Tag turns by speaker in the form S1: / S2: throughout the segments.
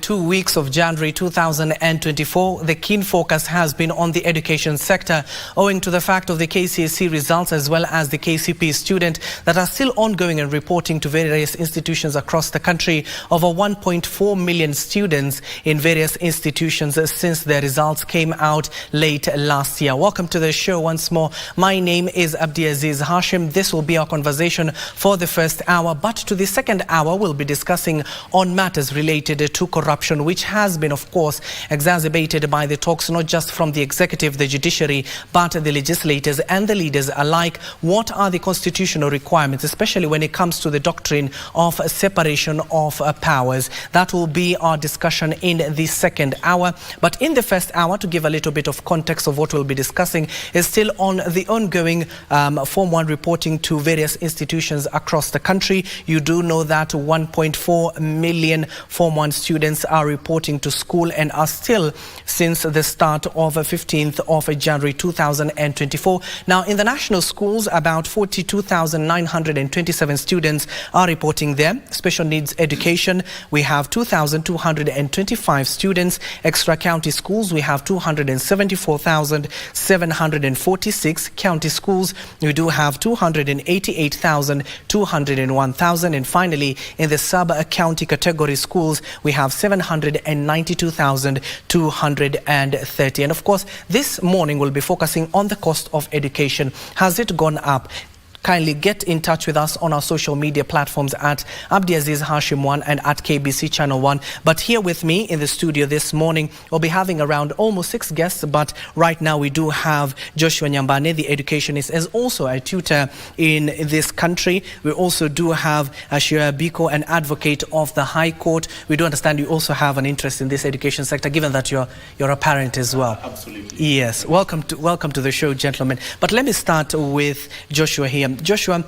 S1: 2 weeks of January 2024, the keen focus has been on the education sector, owing to the fact of the KCSE results as well as the KCP student that are still ongoing and reporting to various institutions across the country. Over 1.4 million students in various institutions since their results came out late last year. Welcome to the show once more. My name is Abdiaziz Hashim. This will be our conversation for the first hour, but to the second hour we'll be discussing on matters related to corruption, which has been, of course, exacerbated by the talks not just from the executive, the judiciary, but the legislators and the leaders alike. What are the constitutional requirements, especially when it comes to the doctrine of separation of powers? That will be our discussion in the second hour. But in the first hour, to give a little bit of context of what we'll be discussing, is still on the ongoing Form 1 reporting to various institutions across the country. You do know that 1.4 million Form 1 students are reporting to school and are still since the start of 15th of January 2024. Now, in the national schools, about 42,927 students are reporting there. Special needs education, we have 2,225 students. Extra county schools, we have 274,746. County schools, we do have 288,201,000. And finally, in the sub-county category schools, we have 792,230. And of course, this morning we'll be focusing on the cost of education. Has it gone up? Kindly get in touch with us on our social media platforms at Abdiaziz Hashim 1 and at KBC Channel 1. But here with me in the studio this morning, we'll be having around almost 6 guests. But right now we do have Joshua Nyambane, the educationist, as also a tutor in this country. We also do have Ashira Biko, an advocate of the High Court. We do understand you also have an interest in this education sector, given that you're a parent as well.
S2: Absolutely.
S1: Yes. Welcome to the show, gentlemen. But let me start with Joshua here. Joshua,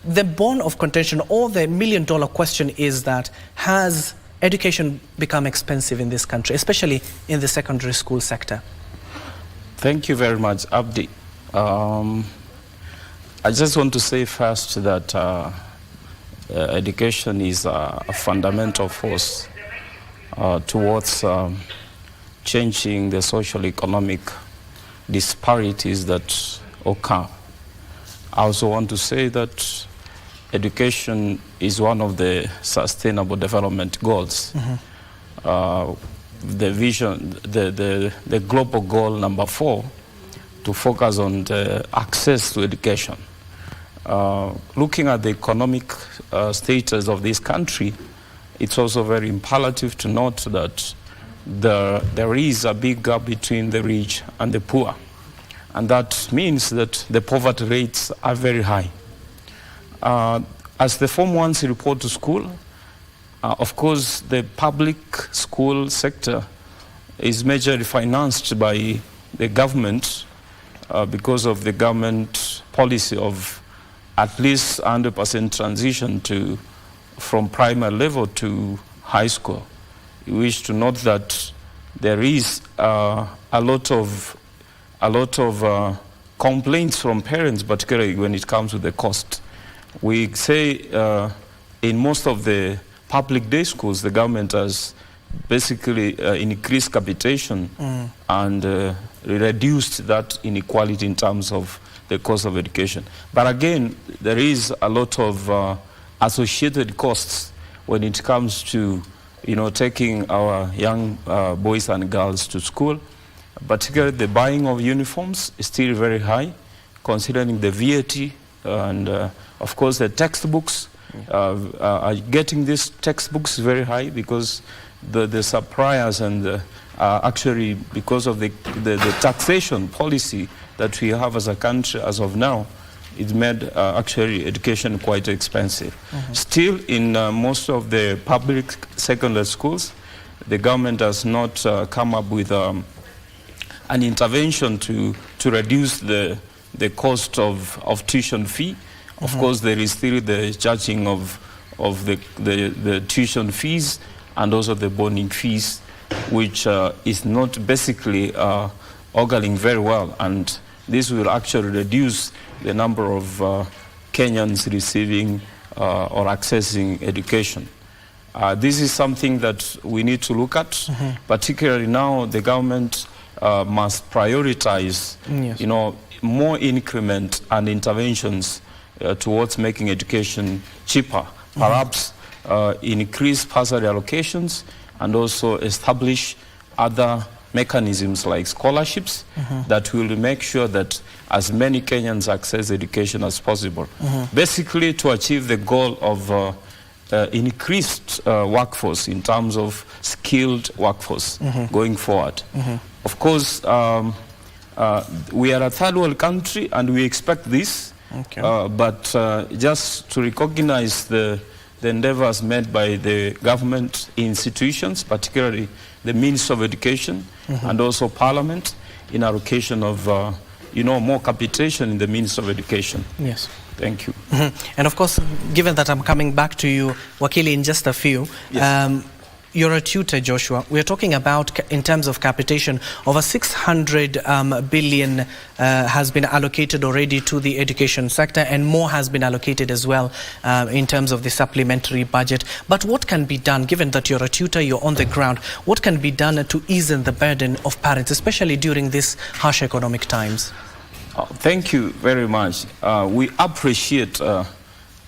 S1: the bone of contention or the million-dollar question is that has education become expensive in this country, especially in the secondary school sector?
S2: Thank you very much, Abdi. I just want to say first that education is a fundamental force towards changing the social-economic disparities that occur. I also want to say that education is one of the sustainable development goals. The vision, the global goal number 4, to focus on the access to education. Looking at the economic status of this country, it's also very imperative to note that there is a big gap between the rich and the poor. And that means that the poverty rates are very high. As the Form 1s report to school, of course, the public school sector is majorly financed by the government because of the government policy of at least 100% transition from primary level to high school. We wish to note that there is a lot of complaints from parents, particularly when it comes to the cost. We say in most of the public day schools, the government has basically increased capitation and reduced that inequality in terms of the cost of education. But again, there is a lot of associated costs when it comes to taking our young boys and girls to school. Particularly the buying of uniforms is still very high, considering the VAT and of course the textbooks. Getting these textbooks is very high because the suppliers and actually because of the taxation policy that we have as a country as of now, it made actually education quite expensive. Still, in most of the public secondary schools, the government has not come up with an intervention to reduce the cost of tuition fee. Of course, there is still the charging of the tuition fees and also the bonding fees, which is not basically ogling very well. And this will actually reduce the number of Kenyans receiving or accessing education. This is something that we need to look at, particularly now the government must prioritize, more increment and interventions towards making education cheaper, perhaps increase bursary allocations and also establish other mechanisms like scholarships that will make sure that as many Kenyans access education as possible. Basically to achieve the goal of increased workforce in terms of skilled workforce going forward. Of course, we are a third world country and we expect this, but just to recognize the endeavors made by the government institutions, particularly the Ministry of Education and also Parliament in allocation of more capitation in the Ministry of Education.
S1: Yes.
S2: Thank you.
S1: And of course, given that I'm coming back to you, Wakili, in just a few, you're a tutor, Joshua. We're talking about, in terms of capitation, over 600 billion has been allocated already to the education sector, and more has been allocated as well in terms of the supplementary budget. But what can be done, given that you're a tutor, you're on the ground, what can be done to ease the burden of parents, especially during these harsh economic times?
S2: Thank you very much. We appreciate, I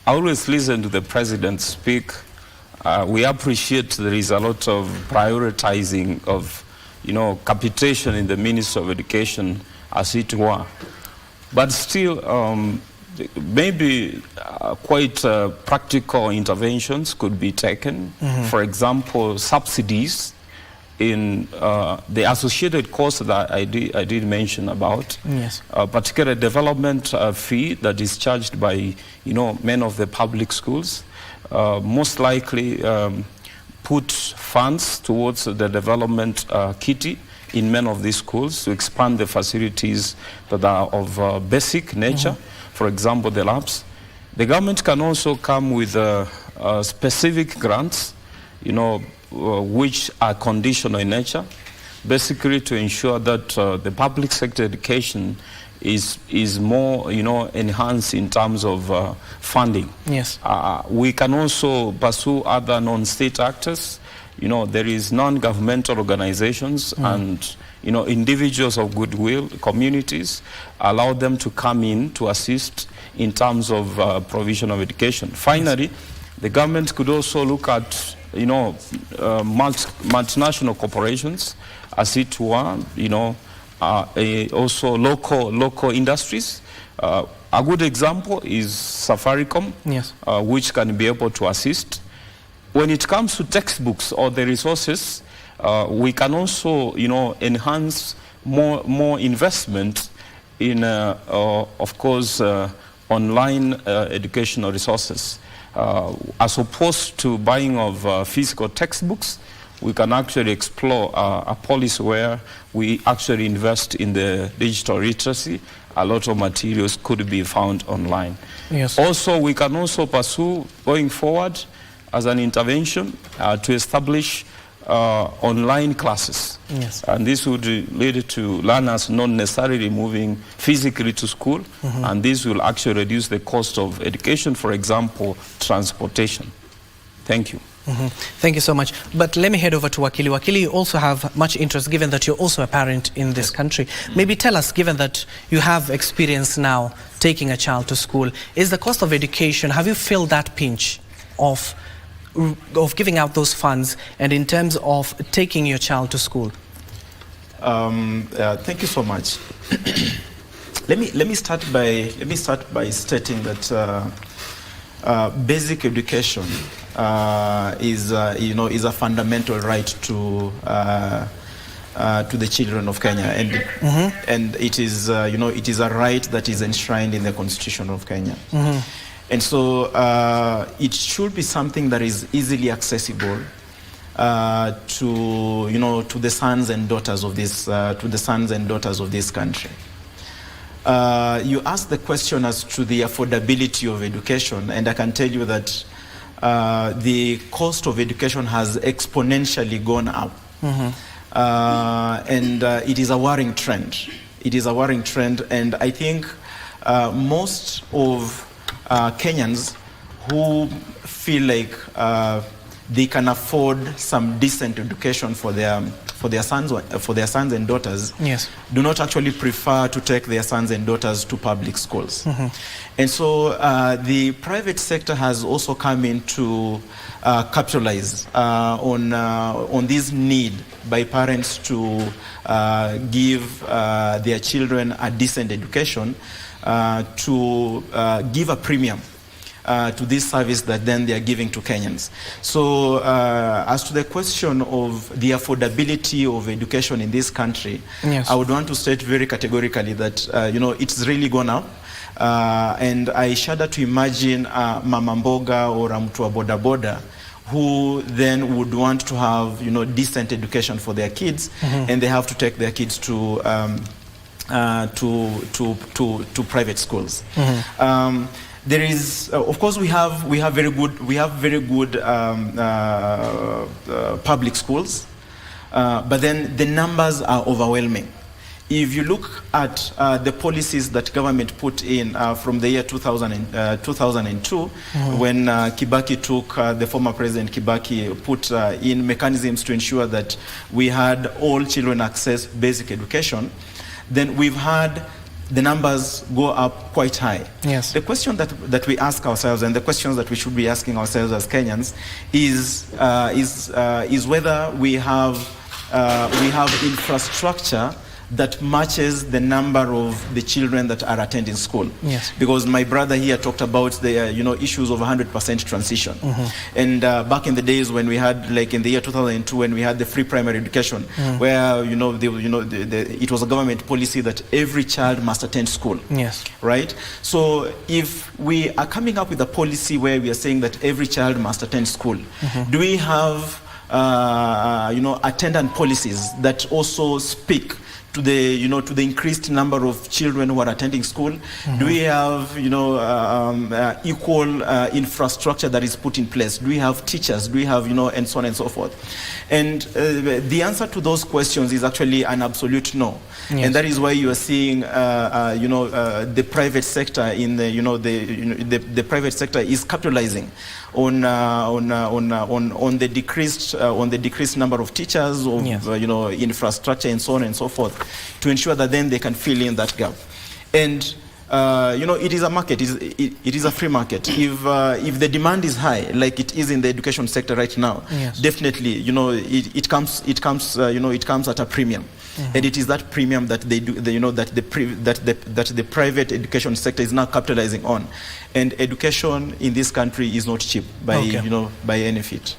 S2: always listen to the President speak. We appreciate there is a lot of prioritizing of, capitation in the Ministry of Education, as it were. But still, maybe quite practical interventions could be taken. For example, subsidies in the associated costs that I did mention about. Yes. Particular development fee that is charged by, many of the public schools. Most likely put funds towards the development kitty in many of these schools to expand the facilities that are of basic nature, for example, the labs. The government can also come with specific grants, which are conditional in nature, basically to ensure that the public sector education is more, enhanced in terms of funding. Yes. We can also pursue other non-state actors. There is non-governmental organizations and, individuals of goodwill, communities, allow them to come in to assist in terms of provision of education. Finally, the government could also look at, multinational corporations, as it were, also local industries. A good example is Safaricom, which can be able to assist. When it comes to textbooks or the resources, we can also, enhance more investment in, of course, online educational resources. As opposed to buying of physical textbooks, we can actually explore a policy where we actually invest in the digital literacy. A lot of materials could be found online. Yes. Also, we can also pursue, going forward, as an intervention, to establish online classes. Yes. And this would lead to learners not necessarily moving physically to school, and this will actually reduce the cost of education, for example, transportation. Thank you.
S1: Thank you so much. But let me head over to Wakili. Wakili, you also have much interest, given that you're also a parent in this country. Maybe tell us, given that you have experience now taking a child to school, is the cost of education, have you felt that pinch of giving out those funds, and in terms of taking your child to school?
S3: Thank you so much. let me start by stating that basic education is a fundamental right to the children of Kenya, and it is it is a right that is enshrined in the Constitution of Kenya. And so it should be something that is easily accessible to the sons and daughters of this country. You asked the question as to the affordability of education, and I can tell you that the cost of education has exponentially gone up, and it is a worrying trend. It is a worrying trend, and I think most of Kenyans who feel like they can afford some decent education for their sons and daughters,
S1: yes,
S3: do not actually prefer to take their sons and daughters to public schools. And so the private sector has also come in to capitalize on this need by parents to give their children a decent education, to give a premium to this service that then they are giving to Kenyans. So as to the question of the affordability of education in this country,
S1: yes,
S3: I would want to state very categorically that it's really gone up. And I shudder to imagine Mama Mboga or mtu wa boda boda who then would want to have decent education for their kids, and they have to take their kids to private schools. There is, of course, we have very good public schools, but then the numbers are overwhelming. If you look at the policies that government put in from the year 2002, when Kibaki took, the former President Kibaki put in mechanisms to ensure that we had all children access basic education, then we've had the numbers go up quite high.
S1: Yes.
S3: The question that we ask ourselves, and the questions that we should be asking ourselves as Kenyans, is whether we have infrastructure that matches the number of the children that are attending school.
S1: Yes.
S3: Because my brother here talked about the issues of 100% transition. And back in the days when we had, like in the year 2002, when we had the free primary education, where it was a government policy that every child must attend school.
S1: Yes.
S3: Right. So if we are coming up with a policy where we are saying that every child must attend school, do we have attendant policies that also speak to the increased number of children who are attending school? Do we have equal infrastructure that is put in place? Do we have teachers? Do we have and so on and so forth? And the answer to those questions is actually an absolute no. Yes. And that is why you are seeing the private sector in the private sector is capitalizing on the decreased number of teachers, of
S1: yes,
S3: infrastructure and so on and so forth, to ensure that then they can fill in that gap. And it is a market. It is a free market. If the demand is high, like it is in the education sector right now,
S1: yes,
S3: definitely, it comes at a premium. And it is that premium that they do, that the private education sector is now capitalizing on. And education in this country is not cheap by by any feat.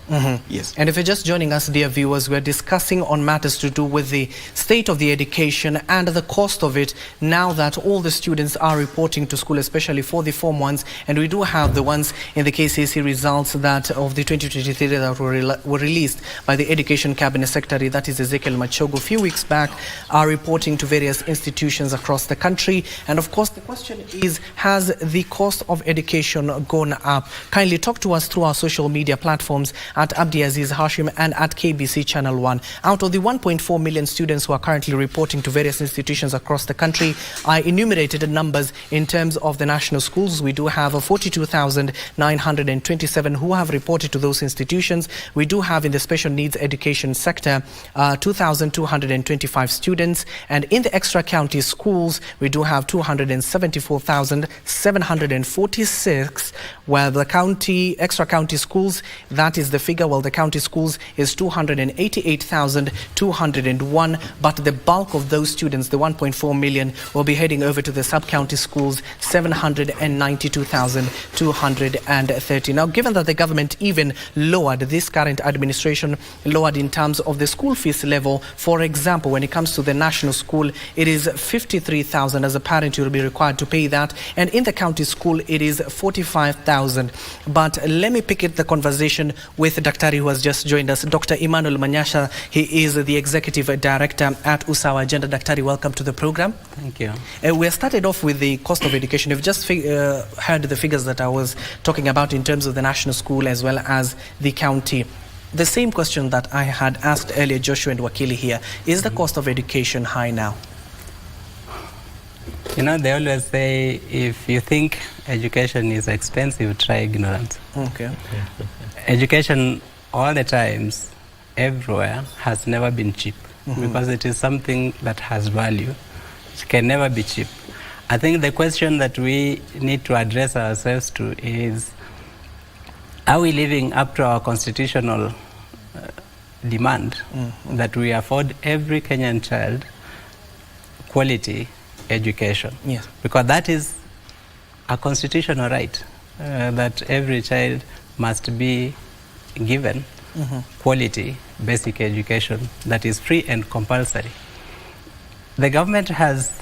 S3: Yes.
S1: And if you're just joining us, dear viewers, we're discussing on matters to do with the state of the education and the cost of it now that all the students are reporting to school, especially for the Form 1s. And we do have the ones in the KCSE results that of the 2023 that were released by the Education Cabinet Secretary, that is Ezekiel Machogu, a few weeks back, are reporting to various institutions across the country. And of course, the question is, has the cost of education gone up? Kindly talk to us through our social media platforms at Abdiaziz, Hashim and at KBC Channel 1. Out of the 1.4 million students who are currently reporting to various institutions across the country, I enumerated numbers in terms of the national schools. We do have 42,927 who have reported to those institutions. We do have in the special needs education sector 2,225 students, and in the extra county schools we do have 274,746, where the extra county schools, that is the figure, well, the county schools is 288,201, but the bulk of those students, the 1.4 million, will be heading over to the sub-county schools, 792,230. Now, given that the government even lowered, this current administration lowered in terms of the school fees level, for example, when it comes to the national school, it is 53,000 as a parent you will be required to pay that, and in the county school it is 45,000. But let me pick the conversation with Daktari who has just joined us, Dr. Emmanuel Manyasha. He is the Executive Director at Usawa Agenda. Daktari, welcome to the program.
S4: Thank you.
S1: We started off with the cost of education. You've just heard the figures that I was talking about in terms of the national school as well as the county. The same question that I had asked earlier, Joshua and Wakili here, is the cost of education high now?
S4: They always say, if you think education is expensive, try ignorance.
S1: Okay.
S4: Education all the times, everywhere, has never been cheap, because it is something that has value. It can never be cheap. I think the question that we need to address ourselves to is, are we living up to our constitutional demand that we afford every Kenyan child quality education?
S1: Yes.
S4: Because that is a constitutional right, that every child must be given quality basic education that is free and compulsory. The government has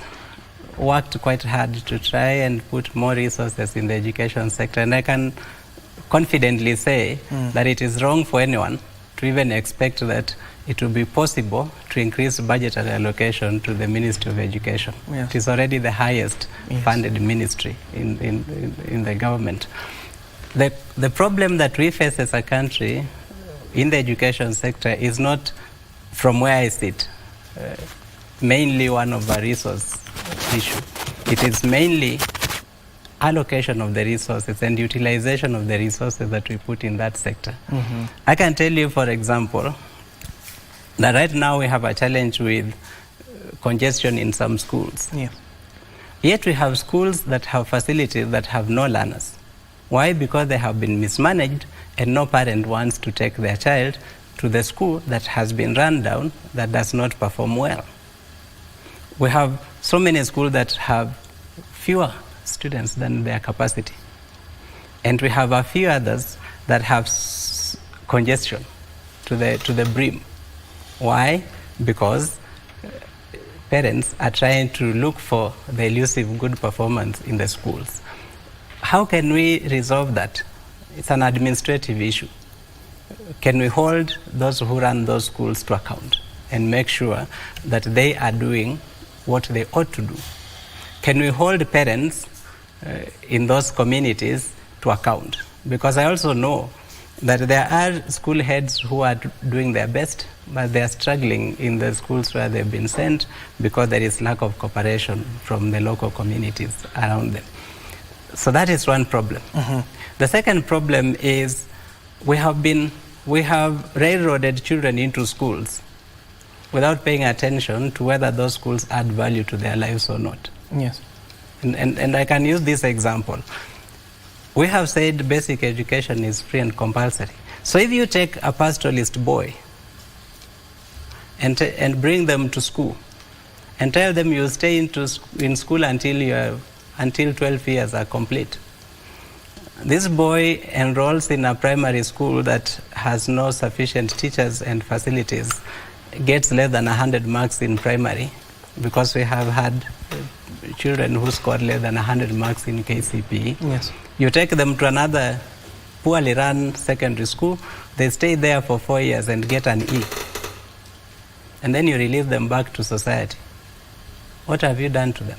S4: worked quite hard to try and put more resources in the education sector, and I can confidently say that it is wrong for anyone to even expect that it will be possible to increase budgetary allocation to the Ministry of Education.
S1: Yes.
S4: It is already the highest funded ministry in the government. The problem that we face as a country in the education sector is not, from where I sit, mainly one of a resource issue. It is mainly allocation of the resources and utilization of the resources that we put in that sector. I can tell you, for example, that right now we have a challenge with congestion in some schools.
S1: Yeah.
S4: Yet we have schools that have facilities that have no learners. Why? Because they have been mismanaged and no parent wants to take their child to the school that has been run down, that does not perform well. We have so many schools that have fewer students than their capacity. And we have a few others that have congestion to the brim. Why? Because parents are trying to look for the elusive good performance in the schools. How can we resolve that? It's an administrative issue. Can we hold those who run those schools to account and make sure that they are doing what they ought to do? Can we hold parents in those communities to account? Because I also know that there are school heads who are doing their best, but they are struggling in the schools where they've been sent because there is lack of cooperation from the local communities around them. So that is one problem. The second problem is we have railroaded children into schools without paying attention to whether those schools add value to their lives or not.
S1: Yes.
S4: And I can use this example. We have said basic education is free and compulsory. So if you take a pastoralist boy and bring them to school and tell them you stay in school until 12 years are complete, this boy enrolls in a primary school that has no sufficient teachers and facilities, gets less than 100 marks in primary, because we have had children who scored less than 100 marks in KCPE.
S1: Yes.
S4: You take them to another poorly run secondary school, they stay there for 4 years and get an E. And then you release them back to society. What have you done to them?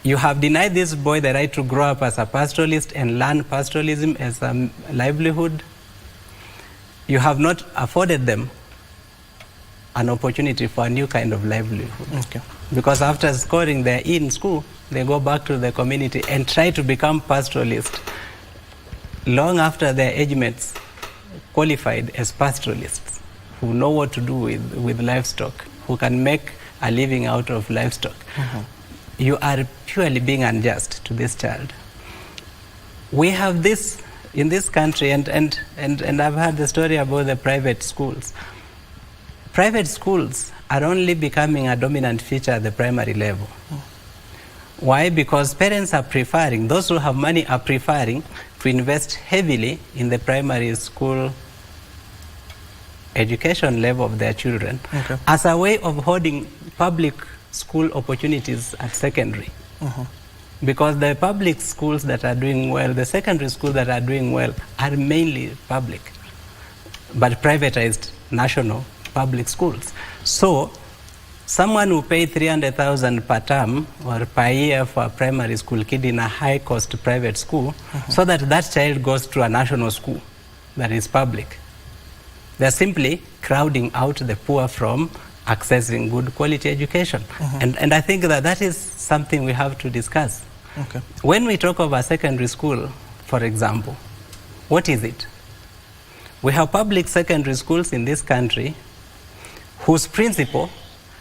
S4: You have denied this boy the right to grow up as a pastoralist and learn pastoralism as a livelihood. You have not afforded them an opportunity for a new kind of livelihood.
S1: Okay.
S4: Because after scoring their E in school, they go back to the community and try to become pastoralists long after their age mates qualified as pastoralists, who know what to do with livestock, who can make a living out of livestock. You are purely being unjust to this child. We have this in this country, and I've heard the story about the private schools. Private schools are only becoming a dominant feature at the primary level. Why? Because parents are preferring, those who have money are preferring to invest heavily in the primary school education level of their children as a way of holding public school opportunities at secondary. Because the public schools that are doing well, the secondary schools that are doing well are mainly public, but privatized national public schools. So someone who paid 300,000 per term or per year for a primary school kid in a high-cost private school, so that child goes to a national school that is public. They're simply crowding out the poor from accessing good quality education. And I think that is something we have to discuss. When we talk of a secondary school, for example, what is it? We have public secondary schools in this country whose principal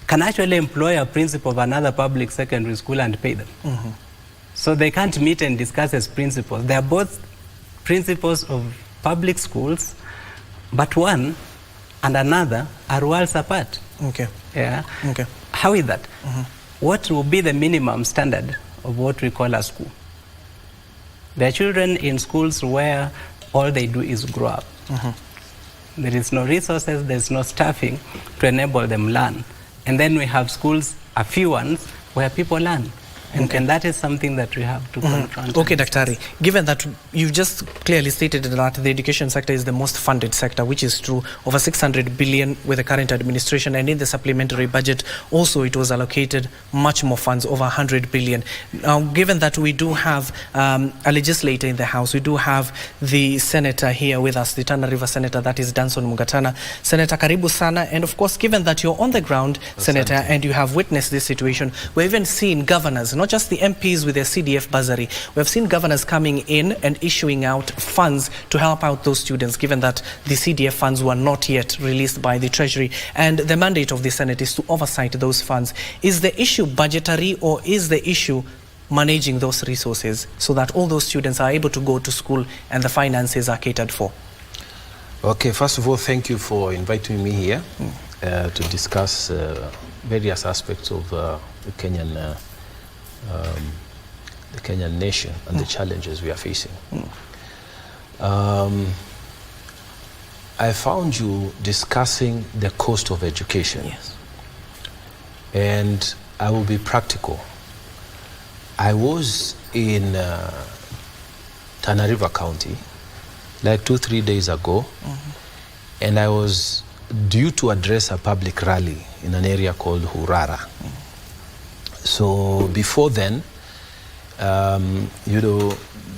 S4: can actually employ a principal of another public secondary school and pay them. So they can't meet and discuss as principals. They are both principals of public schools, but one and another are worlds apart.
S1: Okay.
S4: Yeah.
S1: Okay.
S4: How is that? What will be the minimum standard of what we call a school? There are children in schools where all they do is grow up. There is no resources, there's no staffing to enable them learn. And then we have schools, a few ones, where people learn. And that is something that we have to confront.
S1: Okay, Daktari, given that you've just clearly stated that the education sector is the most funded sector, which is true, over 600 billion with the current administration, and in the supplementary budget also it was allocated much more funds, over 100 billion. Now, given that we do have a legislator in the House, we do have the senator here with us, the Tana River Senator, that is Danson Mugatana. Senator, karibu sana, and of course, given that you're on the ground, Senator, and you have witnessed this situation, we've even seen governors, not just the MPs with their CDF bursary. We have seen governors coming in and issuing out funds to help out those students, given that the CDF funds were not yet released by the Treasury. And the mandate of the Senate is to oversight those funds. Is the issue budgetary, or is the issue managing those resources so that all those students are able to go to school and the finances are catered for?
S5: Okay, first of all, thank you for inviting me here to discuss various aspects of the Kenyan nation and the challenges we are facing. I found you discussing the cost of education.
S1: Yes.
S5: And I will be practical. I was in Tana River County like 2-3 days ago, and I was due to address a public rally in an area called Hurara. So before then, you know,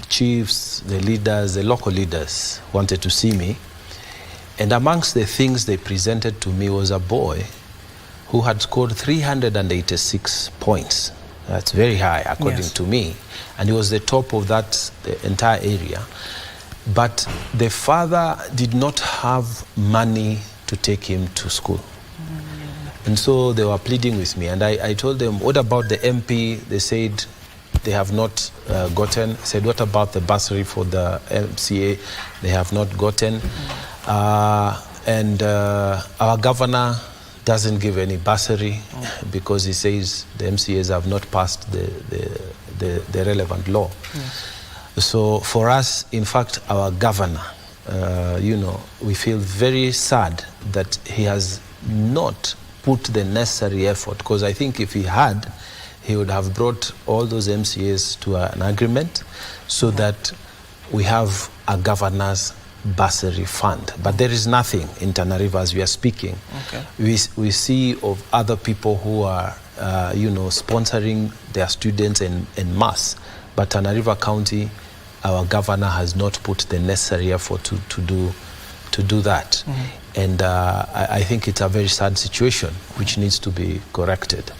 S5: chiefs, the leaders, the local leaders wanted to see me. And amongst the things they presented to me was a boy who had scored 386 points. That's very high, according to me. And he was the top of that the entire area. But the father did not have money to take him to school. And so they were pleading with me, and I told them, what about the MP? They said they have not gotten. I said, what about the bursary for the MCA? They have not gotten. And our governor doesn't give any bursary because he says the MCAs have not passed the relevant law. So for us, in fact, our governor, you know, we feel very sad that he has not put the necessary effort, because I think if he had, he would have brought all those MCAs to an agreement so that we have a governor's bursary fund. But there is nothing in Tana River as we are speaking. We see of other people who are, you know, sponsoring their students en masse. But Tana River County, our governor has not put the necessary effort to do that. And I think it's a very sad situation which needs to be corrected.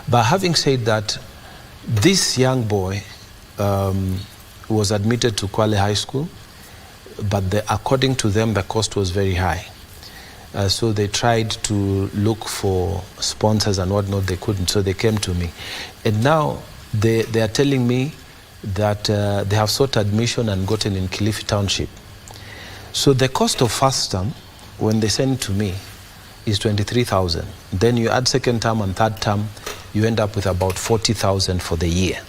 S5: But having said that, this young boy was admitted to Kwale High School, but according to them, the cost was very high. So they tried to look for sponsors and whatnot, they couldn't, so they came to me. And now they are telling me that they have sought admission and gotten in Kilifi Township. So the cost of first term, when they send it to me, is 23,000. Then you add second term and third term, you end up with about 40,000 for the year.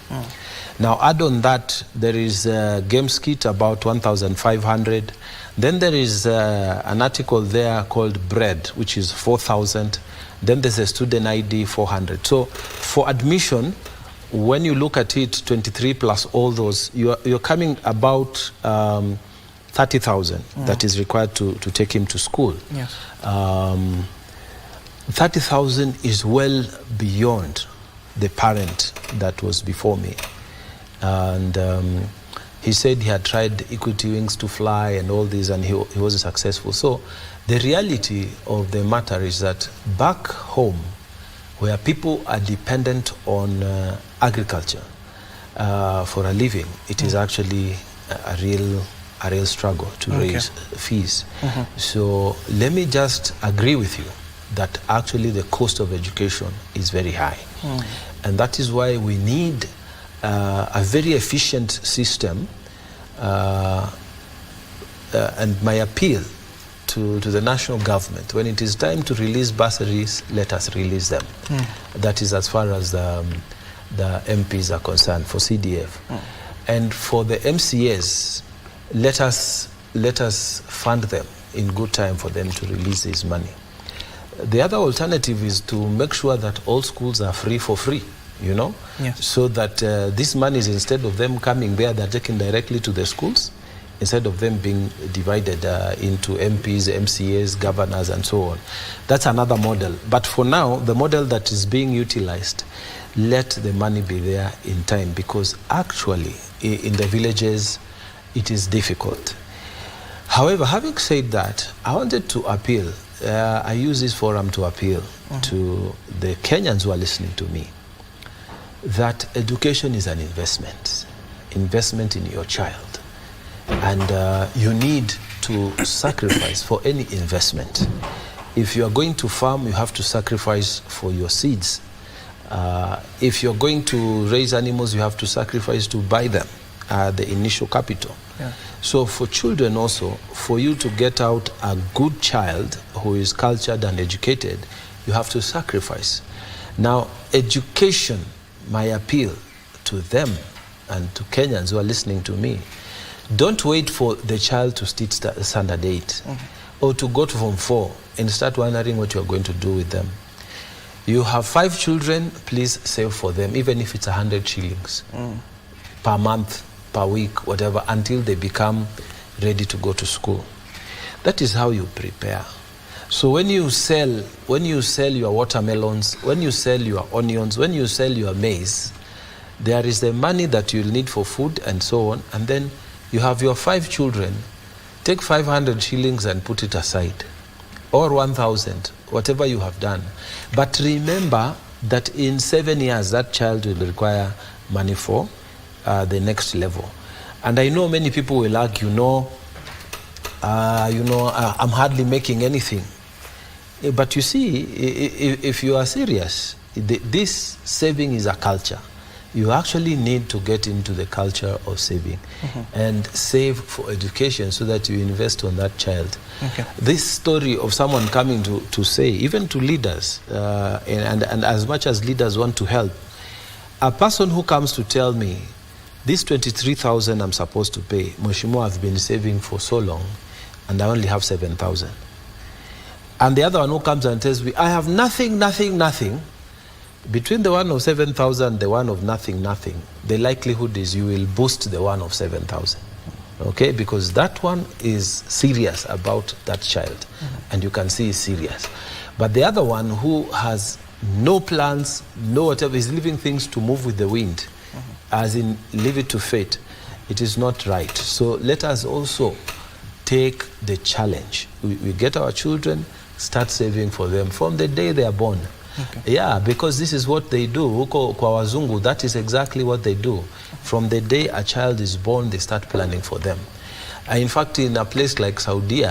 S5: Now add on that, there is a games kit about 1,500. Then there is an article there called bread, which is 4,000. Then there's a student ID, 400. So for admission, when you look at it, 23 plus all those, you're coming about 30,000 that is required to take him to school. 30,000 is well beyond the parent that was before me. And he said he had tried equity wings to fly and all this, and he wasn't successful. So the reality of the matter is that back home, where people are dependent on agriculture for a living, it is actually a real a real struggle to raise fees. So let me just agree with you that actually the cost of education is very high. And that is why we need a very efficient system. And my appeal to the national government, when it is time to release bursaries, let us release them. That is as far as the MPs are concerned, for CDF. And for the MCAs, let us fund them in good time for them to release this money. The other alternative is to make sure that all schools are free for free, you know, so that this money is, instead of them coming there, they're taken directly to the schools, instead of them being divided into MPs, MCAs, governors, and so on. That's another model. But for now, the model that is being utilized, let the money be there in time, because actually in the villages it is difficult. However, having said that, I wanted to appeal, I use this forum to appeal to the Kenyans who are listening to me, that education is an investment in your child. And you need to sacrifice for any investment. If you are going to farm, you have to sacrifice for your seeds. If you're going to raise animals, you have to sacrifice to buy them, the initial capital. So for children also, for you to get out a good child who is cultured and educated, you have to sacrifice. Now, education, my appeal to them and to Kenyans who are listening to me, don't wait for the child to teach standard 8 or to go to Form 4 and start wondering what you're going to do with them. You have 5 children, please save for them, even if it's 100 shillings per month, per week, whatever, until they become ready to go to school. That is how you prepare. So when you sell your watermelons, when you sell your onions, when you sell your maize, there is the money that you'll need for food and so on, and then you have your 5 children, take 500 shillings and put it aside, or 1,000, whatever you have done. But remember that in 7 years, that child will require money for the next level. And I know many people will argue, I'm hardly making anything. But you see, if you are serious, this saving is a culture. You actually need to get into the culture of saving and save for education so that you invest on that child. This story of someone coming to say, even to leaders, and as much as leaders want to help, a person who comes to tell me, this 23,000 I'm supposed to pay, Mheshimiwa, I've been saving for so long and I only have 7,000. And the other one who comes and tells me, I have nothing, between the one of 7,000 and the one of nothing, the likelihood is you will boost the one of 7,000. Okay, because that one is serious about that child, and you can see he's serious. But the other one who has no plans, no whatever, is leaving things to move with the wind, as in leave it to fate, it is not right. So let us also take the challenge. We get our children, start saving for them from the day they are born. Yeah, because this is what they do. Huko kwa wazungu, that is exactly what they do. From the day a child is born, they start planning for them. In fact, in a place like Saudi,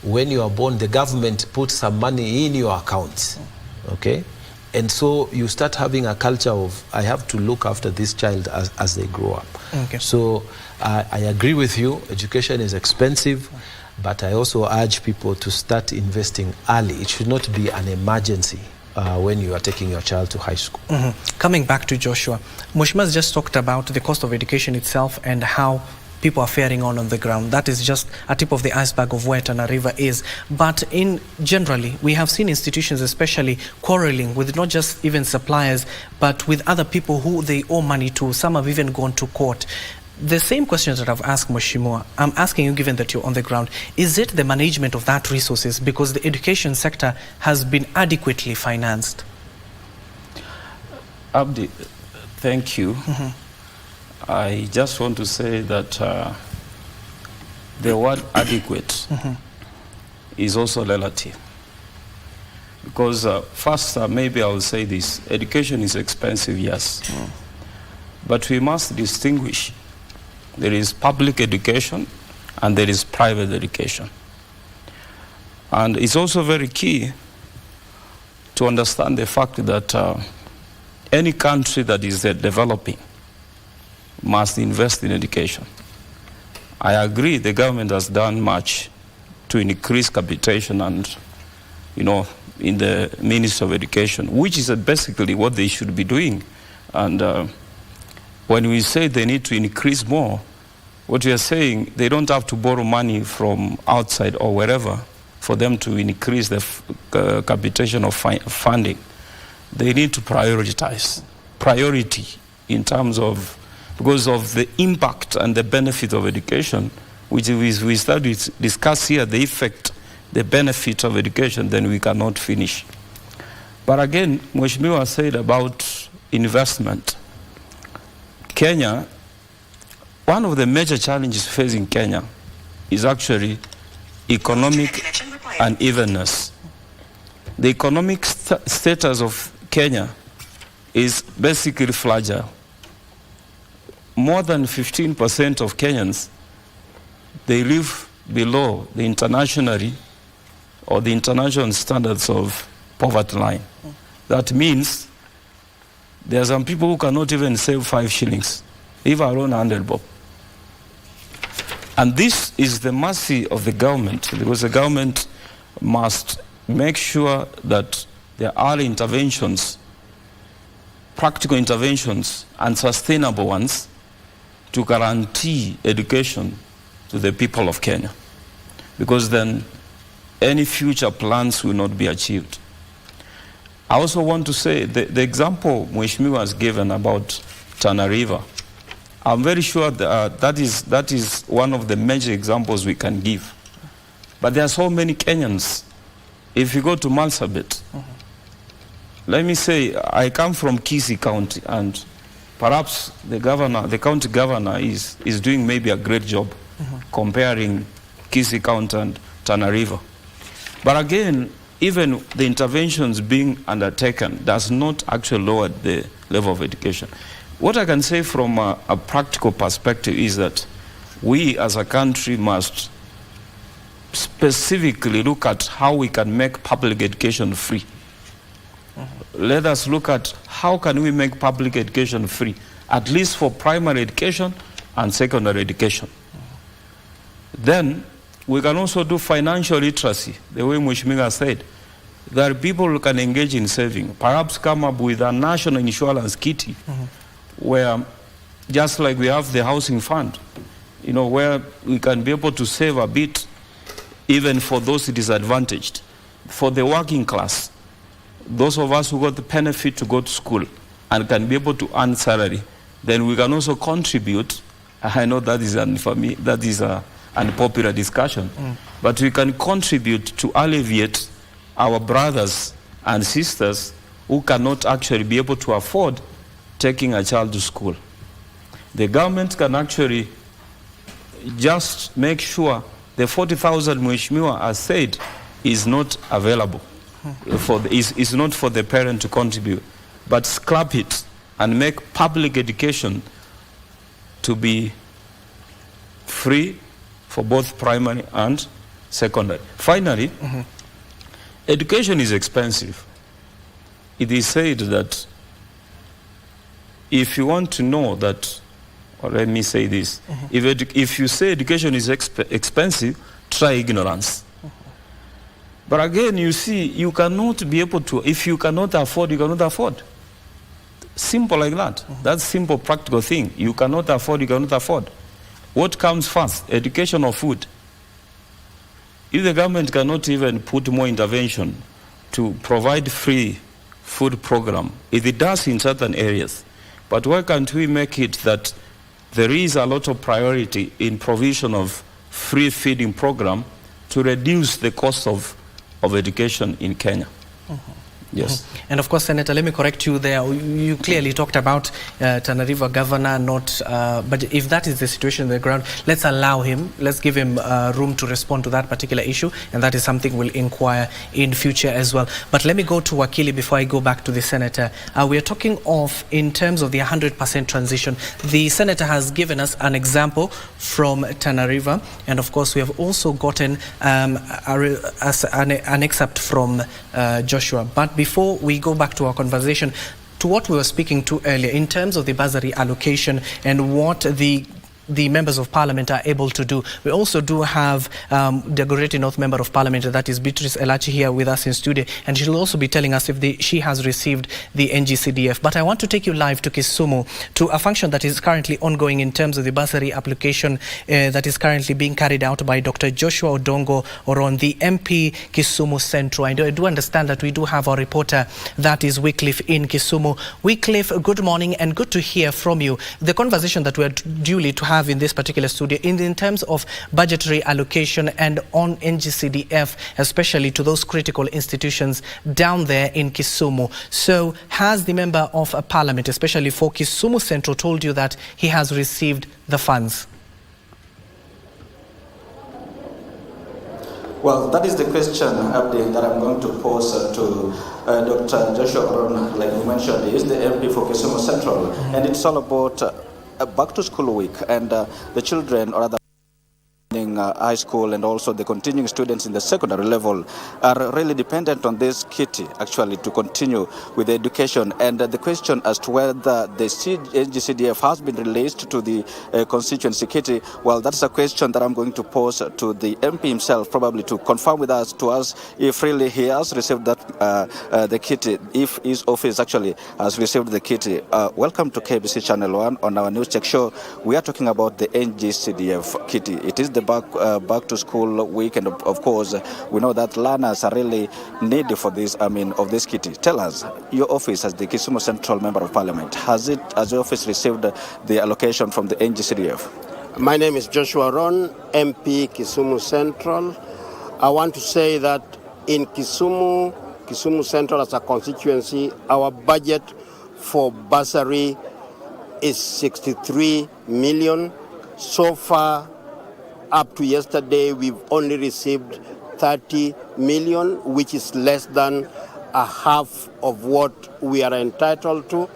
S5: when you are born, the government puts some money in your accounts. Okay? And so you start having a culture of, I have to look after this child as they grow up. So I agree with you, education is expensive, but I also urge people to start investing early. It should not be an emergency when you are taking your child to high school.
S1: Coming back to Joshua, Mheshimiwa just talked about the cost of education itself and how people are faring on the ground. That is just a tip of the iceberg of where Tana River is. But generally, we have seen institutions especially quarreling with not just even suppliers, but with other people who they owe money to. Some have even gone to court. The same questions that I've asked Mheshimiwa, I'm asking you, given that you're on the ground, is it the management of that resources? Because the education sector has been adequately financed.
S2: Abdi, thank you. I just want to say that the word adequate is also relative. Because first, maybe I will say this, education is expensive, yes. But we must distinguish. There is public education and there is private education. And it's also very key to understand the fact that any country that is developing must invest in education. I agree the government has done much to increase capitation and, in the Ministry of Education, which is basically what they should be doing. And when we say they need to increase more, what we are saying, they don't have to borrow money from outside or wherever for them to increase the capitation of funding. They need to priority in terms of, because of the impact and the benefit of education, which we start to discuss here, the effect, the benefit of education, then we cannot finish. But again, Mheshimiwa said about investment. Kenya, one of the major challenges facing Kenya is actually economic unevenness. The economic status of Kenya is basically fragile. More than 15% of Kenyans, they live below the international standards of poverty line. That means there are some people who cannot even save 5 shillings, even around 100 bob. And this is the mercy of the government, because the government must make sure that there are early interventions, practical interventions, and sustainable ones to guarantee education to the people of Kenya. Because then any future plans will not be achieved. I also want to say the example Mheshimiwa has given about Tana River, I'm very sure that is one of the major examples we can give. But there are so many Kenyans. If you go to Marsabit, let me say, I come from Kisii County, and perhaps the county governor is doing maybe a great job comparing Kisii County and Tana River. But again, even the interventions being undertaken does not actually lower the level of education. What I can say from a practical perspective is that we as a country must specifically look at how we can make public education free. Let us look at how can we make public education free, at least for primary education and secondary education. Then we can also do financial literacy, the way Mheshimiwa said, that people can engage in saving, perhaps come up with a national insurance kitty, where just like we have the housing fund, where we can be able to save a bit even for those disadvantaged, for the working class, those of us who got the benefit to go to school and can be able to earn salary, then we can also contribute. I know that is an unpopular discussion, but we can contribute to alleviate our brothers and sisters who cannot actually be able to afford taking a child to school. The government can actually just make sure the 40,000 Mheshimiwa has said is not available, is not for the parent to contribute, but scrap it and make public education to be free for both primary and secondary. Finally, education is expensive. It is said that if you want to know that, or let me say this, if you say education is expensive, try ignorance. But again, you see, you cannot be able to, if you cannot afford, you cannot afford. Simple like that. That's simple, practical thing. You cannot afford, you cannot afford. What comes first, education or food? If the government cannot even put more intervention to provide free food program, it does in certain areas. But why can't we make it that there is a lot of priority in provision of free feeding program to reduce the cost of education in Kenya? Yes.
S1: And of course, Senator, let me correct you there. You clearly talked about Tana River governor not, but if that is the situation on the ground, let's allow him, let's give him room to respond to that particular issue, and that is something we'll inquire in future as well. But let me go to Wakili before I go back to the Senator. We are talking of, in terms of the 100% transition, the Senator has given us an example from Tana River, and of course we have also gotten an excerpt from Joshua. But before we go back to our conversation, to what we were speaking to earlier, in terms of the bursary allocation and what the members of parliament are able to do. We also do have the Goreti North Member of Parliament, that is Beatrice Elachi, here with us in studio, and she'll also be telling us if she has received the NG-CDF. But I want to take you live to Kisumu, to a function that is currently ongoing in terms of the bursary application that is currently being carried out by Dr. Joshua Odongo Oron, the MP Kisumu Central. I do understand that we do have our reporter, that is Wycliffe in Kisumu. Wycliffe, good morning and good to hear from you. The conversation that we're duly to have in this particular studio in terms of budgetary allocation and on NG-CDF, especially to those critical institutions down there in Kisumu. So has the Member of Parliament, especially for Kisumu Central, told you that he has received the funds?
S6: Well, that is the question, Abdi, that I'm going to pose to Dr. Joshua Oron. Like you mentioned, he is the MP for Kisumu Central, and it's all about back to school week, and the children, or other high school, and also the continuing students in the secondary level are really dependent on this kitty actually to continue with the education. And the question as to whether the NG-CDF has been released to the constituency kitty, well, that's a question that I'm going to pose to the MP himself, probably to confirm with us, to us, if really he has received that the kitty, if his office actually has received the kitty. Welcome to KBC Channel 1 on our news check show. We are talking about the NG-CDF kitty. It is the back to school week, and of course we know that learners are really needy for this, of this kitty. Tell us, your office as the Kisumu Central Member of Parliament, has your office received the allocation from the NG-CDF?
S7: My name is Joshua Ron, MP Kisumu Central. I want to say that in Kisumu Central as a constituency, our budget for bursary is 63 million. So far, up to yesterday, we've only received 30 million, which is less than a half of what we are entitled to.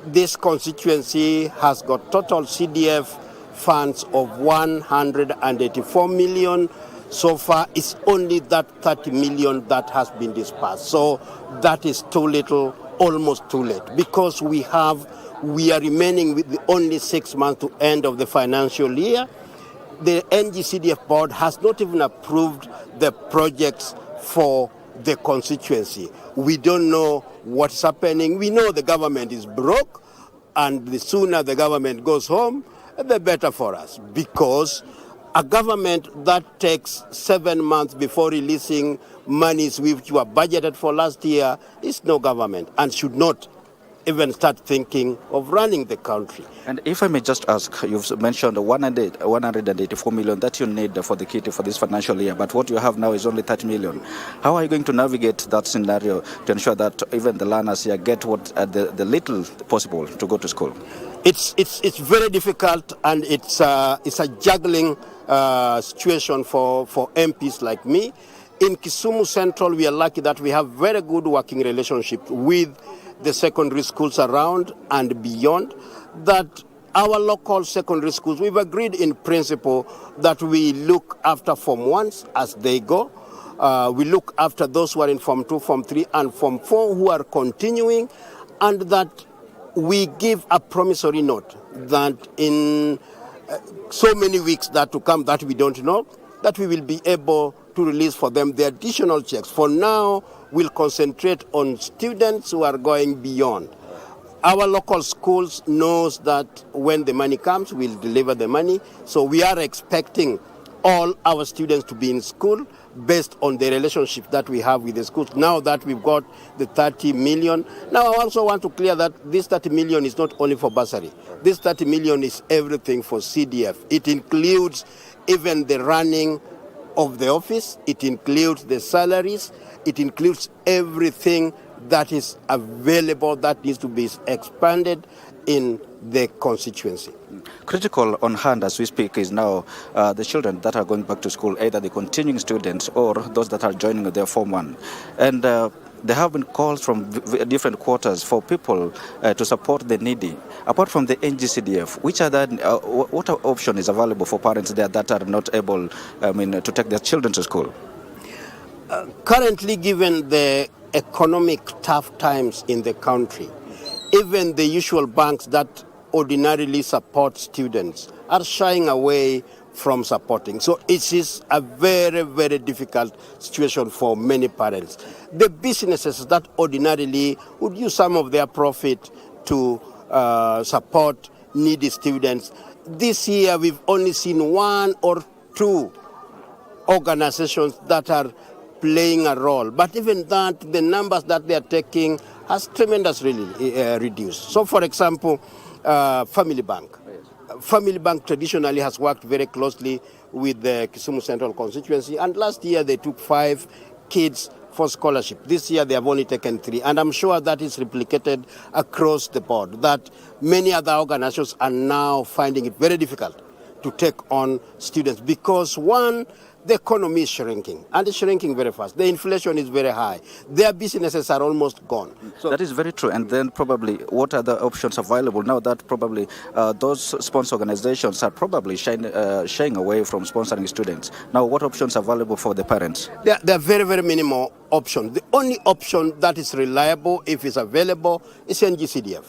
S7: This constituency has got total CDF funds of 184 million. So far, it's only that 30 million that has been dispersed. So that is too little, almost too late, because we are remaining with only 6 months to end of the financial year. The NG-CDF board has not even approved the projects for the constituency. We don't know what's happening. We know the government is broke, and the sooner the government goes home, the better for us, because a government that takes 7 months before releasing monies which were budgeted for last year is no government and should not even start thinking of running the country.
S6: And if I may just ask, you've mentioned 184 million that you need for the kitty for this financial year, but what you have now is only 30 million. How are you going to navigate that scenario to ensure that even the learners here get what the little possible to go to school?
S7: It's very difficult, and it's a juggling situation for MPs like me. In Kisumu Central, we are lucky that we have very good working relationship with the secondary schools around and beyond, that our local secondary schools, we've agreed in principle that we look after Form 1s as they go. We look after those who are in Form 2, Form 3, and Form 4 who are continuing, and that we give a promissory note that in so many weeks that to come that we don't know, that we will be able to release for them the additional checks. For now, we'll concentrate on students who are going beyond. Our local schools knows that when the money comes, we'll deliver the money. So we are expecting all our students to be in school based on the relationship that we have with the schools. Now that we've got the 30 million, now I also want to clear that this 30 million is not only for bursary. This 30 million is everything for CDF. It includes even the running of the office, it includes the salaries, it includes everything that is available that needs to be expanded in the constituency.
S6: Critical on hand as we speak is now the children that are going back to school, either the continuing students or those that are joining their Form 1. And there have been calls from different quarters for people to support the needy. Apart from the NG-CDF, what option is available for parents there that are not able to take their children to school?
S7: Currently, given the economic tough times in the country, even the usual banks that ordinarily support students are shying away from supporting. So it is a very, very difficult situation for many parents. The businesses that ordinarily would use some of their profit to support needy students, this year we've only seen 1 or 2 organizations that are playing a role. But even that, the numbers that they are taking has tremendously reduced. So, for example, Family Bank. Family Bank traditionally has worked very closely with the Kisumu Central constituency, and last year they took 5 kids for scholarship. This year they have only taken 3, and I'm sure that is replicated across the board, that many other organizations are now finding it very difficult to take on students because, one, the economy is shrinking, and it's shrinking very fast. The inflation is very high. Their businesses are almost gone.
S6: So that is very true. And then probably what are the options available now that probably those sponsor organizations are probably shying away from sponsoring students? Now, what options are available for the parents?
S7: There are very, very minimal options. The only option that is reliable, if it's available, is NG-CDF.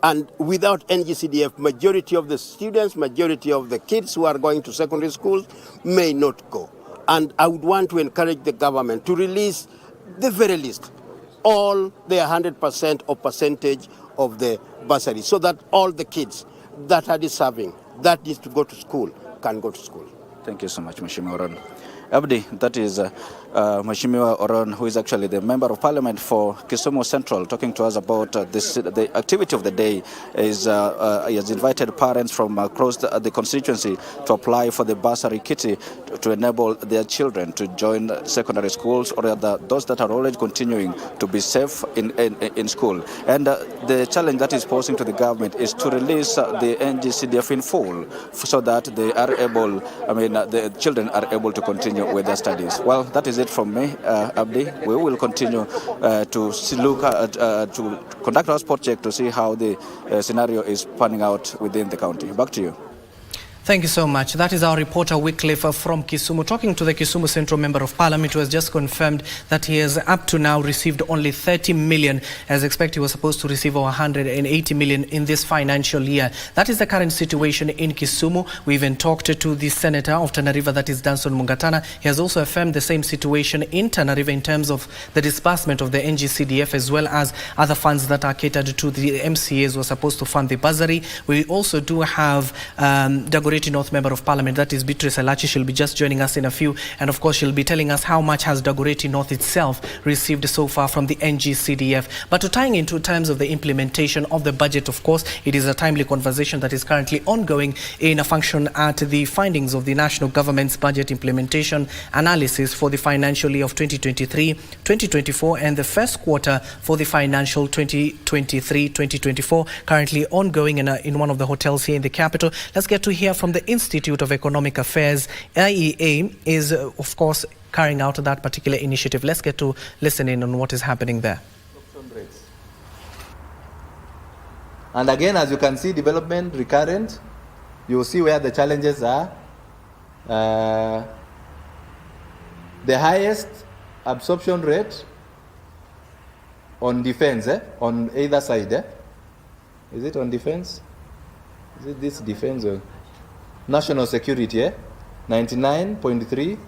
S7: And without NG-CDF, majority of the students, majority of the kids who are going to secondary schools may not go. And I would want to encourage the government to release the very least all the 100% or percentage of the bursary so that all the kids that are deserving, that needs to go to school, can go to school.
S6: Thank you so much, Mheshimiwa Oron. Abdi, that is Mheshimiwa Oron, who is actually the Member of Parliament for Kisumu Central, talking to us about the activity of the day. He has invited parents from across the constituency to apply for the bursary kitty to enable their children to join secondary schools, or rather those that are already continuing to be safe in school. And the challenge that is posing to the government is to release the NG-CDF in full so that they are able, the children are able to continue with their studies. Well, that is it from me, Abdi. We will continue to conduct our spot check to see how the scenario is panning out within the county. Back to you.
S1: Thank you so much. That is our reporter Wycliffe from Kisumu, talking to the Kisumu Central Member of Parliament, who has just confirmed that he has up to now received only 30 million. As expected, he was supposed to receive over 180 million in this financial year. That is the current situation in Kisumu. We even talked to the Senator of Tana River, that is Danson Mungatana. He has also affirmed the same situation in Tana River in terms of the disbursement of the NG-CDF, as well as other funds that are catered to the MCAs who are supposed to fund the bursary. We also do have Dagoretti North Member of Parliament, that is Beatrice Alachi. She'll be just joining us in a few, and of course she'll be telling us how much has Dagoretti North itself received so far from the NG-CDF. But to tying into terms of the implementation of the budget, of course, it is a timely conversation that is currently ongoing in a function at the findings of the national government's budget implementation analysis for the financial year of 2023-2024 and the first quarter for the financial 2023-2024, currently ongoing in one of the hotels here in the capital. Let's get to hear from the Institute of Economic Affairs. IEA is, of course, carrying out that particular initiative. Let's get to listen in on what is happening there.
S8: And again, as you can see, development recurrent. You will see where the challenges are. The highest absorption rate on defense, on either side. Is it on defense? Is it this defense or national security? 99.3,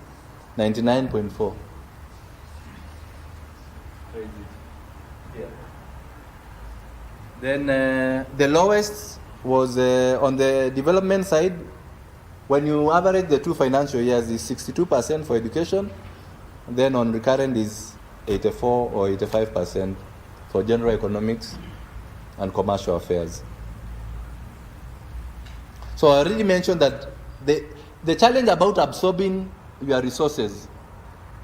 S8: 99.4. Then the lowest was on the development side. When you average the 2 financial years, is 62% for education. Then on recurrent is 84 or 85% for general economics and commercial affairs. So I already mentioned that the challenge about absorbing your resources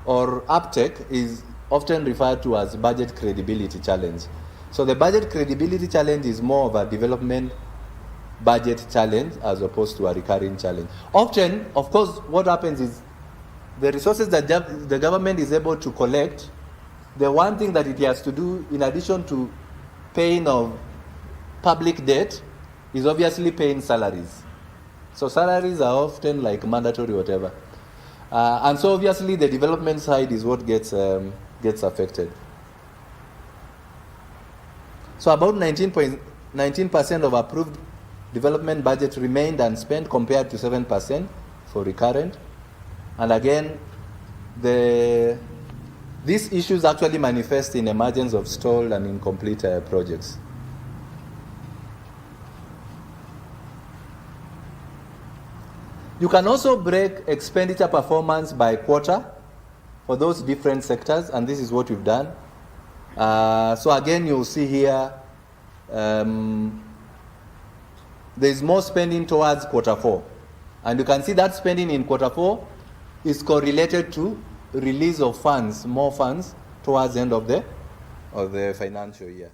S8: or uptake is often referred to as budget credibility challenge. So the budget credibility challenge is more of a development budget challenge as opposed to a recurring challenge. Often, of course, what happens is the resources that the government is able to collect, the one thing that it has to do in addition to paying of public debt is obviously paying salaries. So salaries are often like mandatory whatever. And so obviously the development side is what gets affected. So about 19% of approved development budget remained unspent compared to 7% for recurrent. And again, these issues actually manifest in emergence of stalled and incomplete projects. You can also break expenditure performance by quarter for those different sectors, and this is what we've done. So again, you'll see here, there's more spending towards quarter 4. And you can see that spending in quarter 4 is correlated to release of funds, more funds, towards the end of the financial year.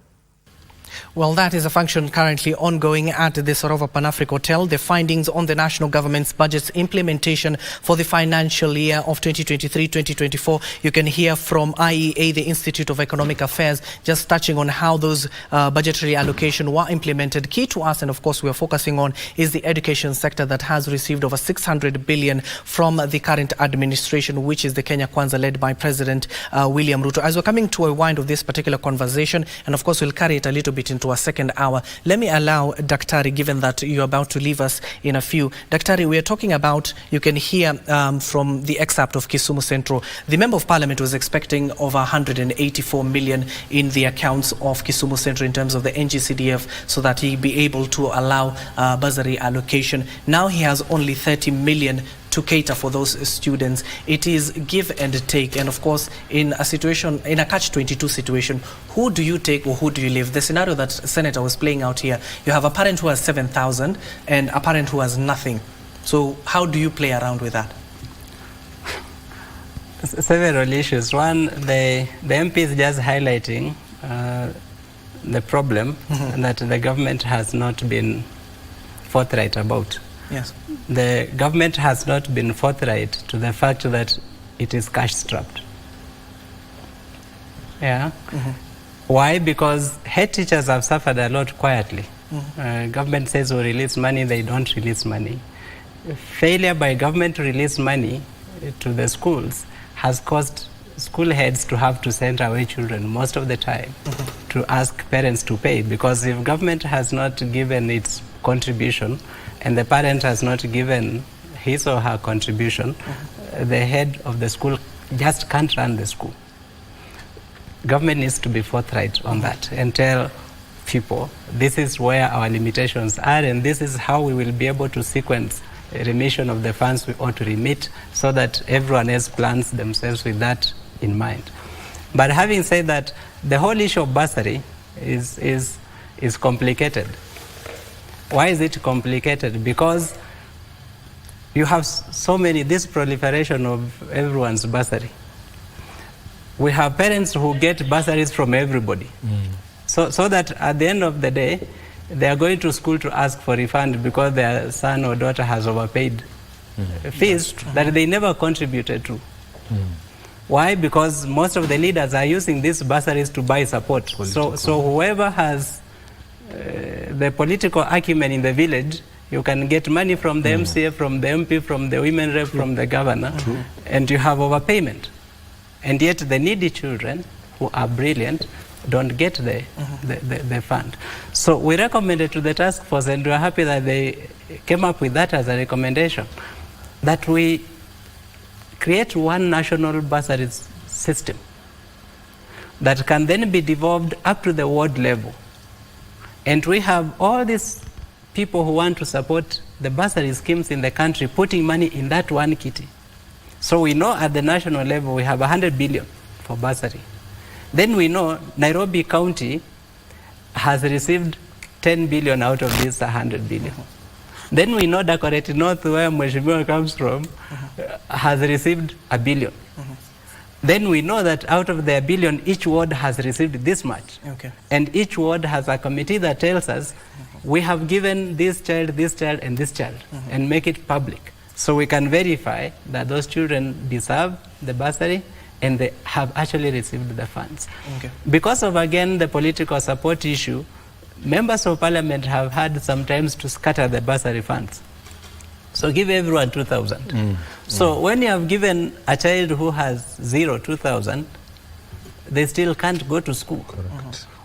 S1: Well, that is a function currently ongoing at the Sarova Pan-Africa Hotel. The findings on the national government's budget's implementation for the financial year of 2023-2024. You can hear from IEA, the Institute of Economic Affairs, just touching on how those budgetary allocation were implemented. Key to us, and of course we are focusing on, is the education sector that has received over 600 billion from the current administration, which is the Kenya Kwanza, led by President William Ruto. As we're coming to a wind of this particular conversation, and of course we'll carry it a little bit into our second hour, let me allow Daktari, given that you're about to leave us in a few. Daktari, we are talking about, you can hear from the excerpt of Kisumu Central, the Member of Parliament was expecting over 184 million in the accounts of Kisumu Central in terms of the NG-CDF, so that he'd be able to allow bursary allocation. Now he has only 30 million to cater for those students. It is give and take, and of course in a situation, in a catch-22 situation, who do you take or who do you leave? The scenario that Senator was playing out here, you have a parent who has 7,000 and a parent who has nothing. So how do you play around with that?
S4: Several issues. One, the MP is just highlighting the problem that the government has not been forthright about.
S1: Yes.
S4: The government has not been forthright to the fact that it is cash-strapped. Yeah. Why? Because head teachers have suffered a lot quietly. Government says we'll release money, they don't release money. Failure by government to release money to the schools has caused school heads to have to send away children most of the time to ask parents to pay, because if government has not given its contribution and the parent has not given his or her contribution, the head of the school just can't run the school. Government needs to be forthright on that and tell people this is where our limitations are, and this is how we will be able to sequence remission of the funds we ought to remit, so that everyone else plans themselves with that in mind. But having said that, the whole issue of bursary is complicated. Why is it complicated? Because you have so many, this proliferation of everyone's bursary. We have parents who get bursaries from everybody. So that at the end of the day, they are going to school to ask for refund because their son or daughter has overpaid fees that they never contributed to. Why? Because most of the leaders are using these bursaries to buy support. So whoever has the political acumen in the village, you can get money from the MCA, from the MP, from the women rep, from the governor, and you have overpayment. And yet the needy children who are brilliant don't get the fund. So we recommended to the task force, and we are happy that they came up with that as a recommendation, that we create one national bursary system that can then be devolved up to the ward level. And we have all these people who want to support the bursary schemes in the country putting money in that one kitty. So we know at the national level we have 100 billion for bursary. Then we know Nairobi County has received 10 billion out of this 100 billion. Then we know Dakoreti North, where Mheshimiwa comes from, has received 1 billion. then we know that out of their billion, each ward has received this much.
S1: Okay.
S4: And each ward has a committee that tells us, we have given this child, and this child, and make it public. So we can verify that those children deserve the bursary and they have actually received the funds.
S1: Okay.
S4: Because of, again, the political support issue, members of parliament have had sometimes to scatter the bursary funds. So give everyone 2,000. So when you have given a child who has 2,000, they still can't go to school.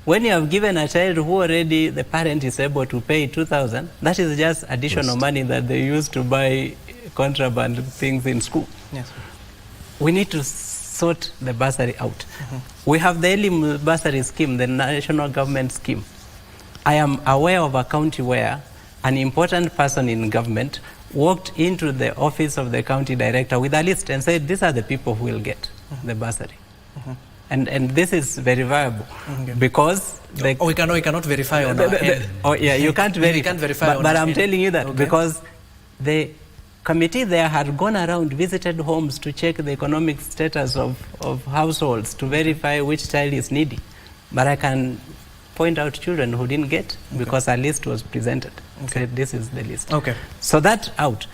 S4: When you have given a child who already the parent is able to pay 2,000, that is just additional money that they use to buy contraband things in school.
S1: Yes.
S4: We need to sort the bursary out. We have the early bursary scheme, the national government scheme. I am aware of a county where an important person in government walked into the office of the county director with a list and said, these are the people who will get the bursary. And this is very viable because...
S1: we cannot verify on our end.
S4: Oh yeah, you can't verify.
S1: You can't verify
S4: but I'm telling you that because the committee there had gone around, visited homes to check the economic status of households to verify which child is needy. But I can point out children who didn't get because a list was presented. Said this is the list.
S1: Okay.
S4: So that out.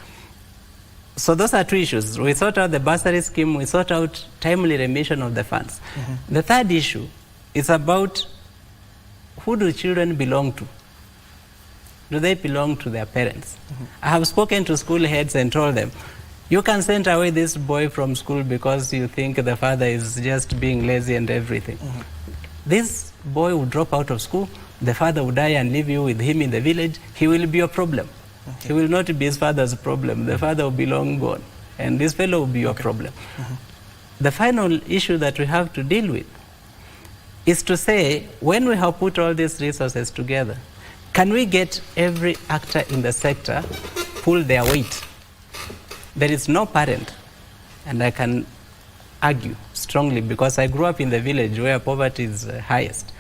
S4: So those are two issues. We sort out the bursary scheme, we sort out timely remission of the funds. The third issue is about who do children belong to? Do they belong to their parents? I have spoken to school heads and told them, you can send away this boy from school because you think the father is just being lazy and everything. This boy will drop out of school, the father will die and leave you with him in the village, he will be your problem. He will not be his father's problem. The father will be long gone. And this fellow will be your problem. The final issue that we have to deal with is to say, when we have put all these resources together, can we get every actor in the sector pull their weight? There is no parent, and I can argue strongly because I grew up in the village where poverty is highest.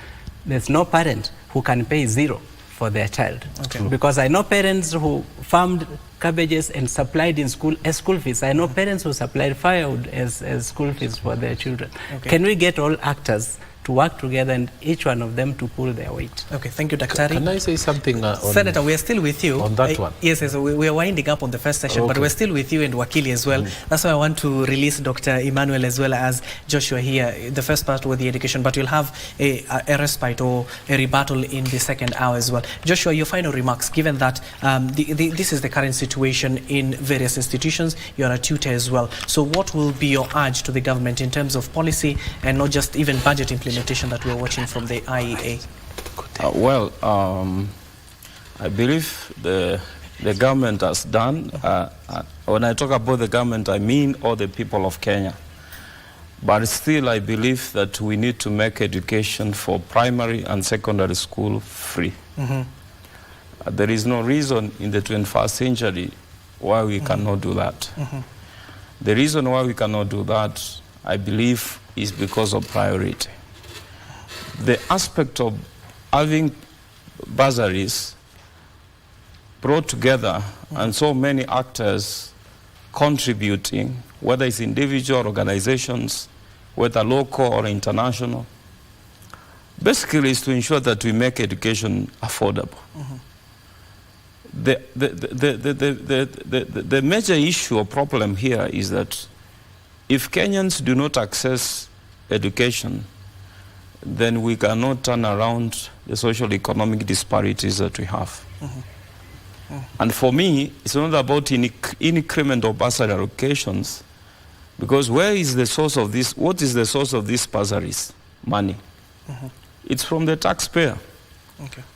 S4: There's no parent who can pay zero for their child. Because I know parents who farmed cabbages and supplied in school as school fees. I know parents who supplied firewood as school fees for their children. Can we get all actors to work together and each one of them to pull their weight?
S1: Okay, thank you, Daktari.
S5: Can I say something on
S1: Senator, we are still with you.
S5: On that one?
S1: Yes, we are winding up on the first session, but we're still with you and Wakili as well. That's why I want to release Dr. Emmanuel as well as Joshua here. The first part with the education, but you'll have a respite or a rebuttal in the second hour as well. Joshua, your final remarks, given that this is the current situation in various institutions, you're a tutor as well. So what will be your urge to the government in terms of policy and not just even budget implementation that we're watching from the IEA?
S2: I believe the government has done. When I talk about the government, I mean all the people of Kenya. But still, I believe that we need to make education for primary and secondary school free. There is no reason in the 21st century why we cannot do that. The reason why we cannot do that, I believe, is because of priority. The aspect of having bursaries brought together and so many actors contributing, whether it's individual organizations, whether local or international, basically is to ensure that we make education affordable. The major issue or problem here is that if Kenyans do not access education, then we cannot turn around the social economic disparities that we have. And for me, it's not about increment of bursary allocations, because where is the source of this? What is the source of these bursaries? Money. It's from the taxpayer.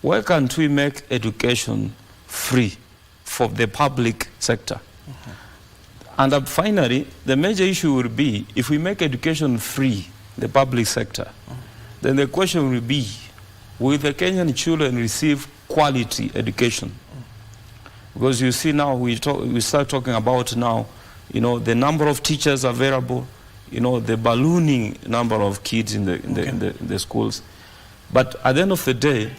S2: Why can't we make education free for the public sector? And finally, the major issue will be, if we make education free, the public sector, then the question will be, will the Kenyan children receive quality education? Because you see now, we start talking about now, the number of teachers available, the ballooning number of kids in the schools. But at the end of the day,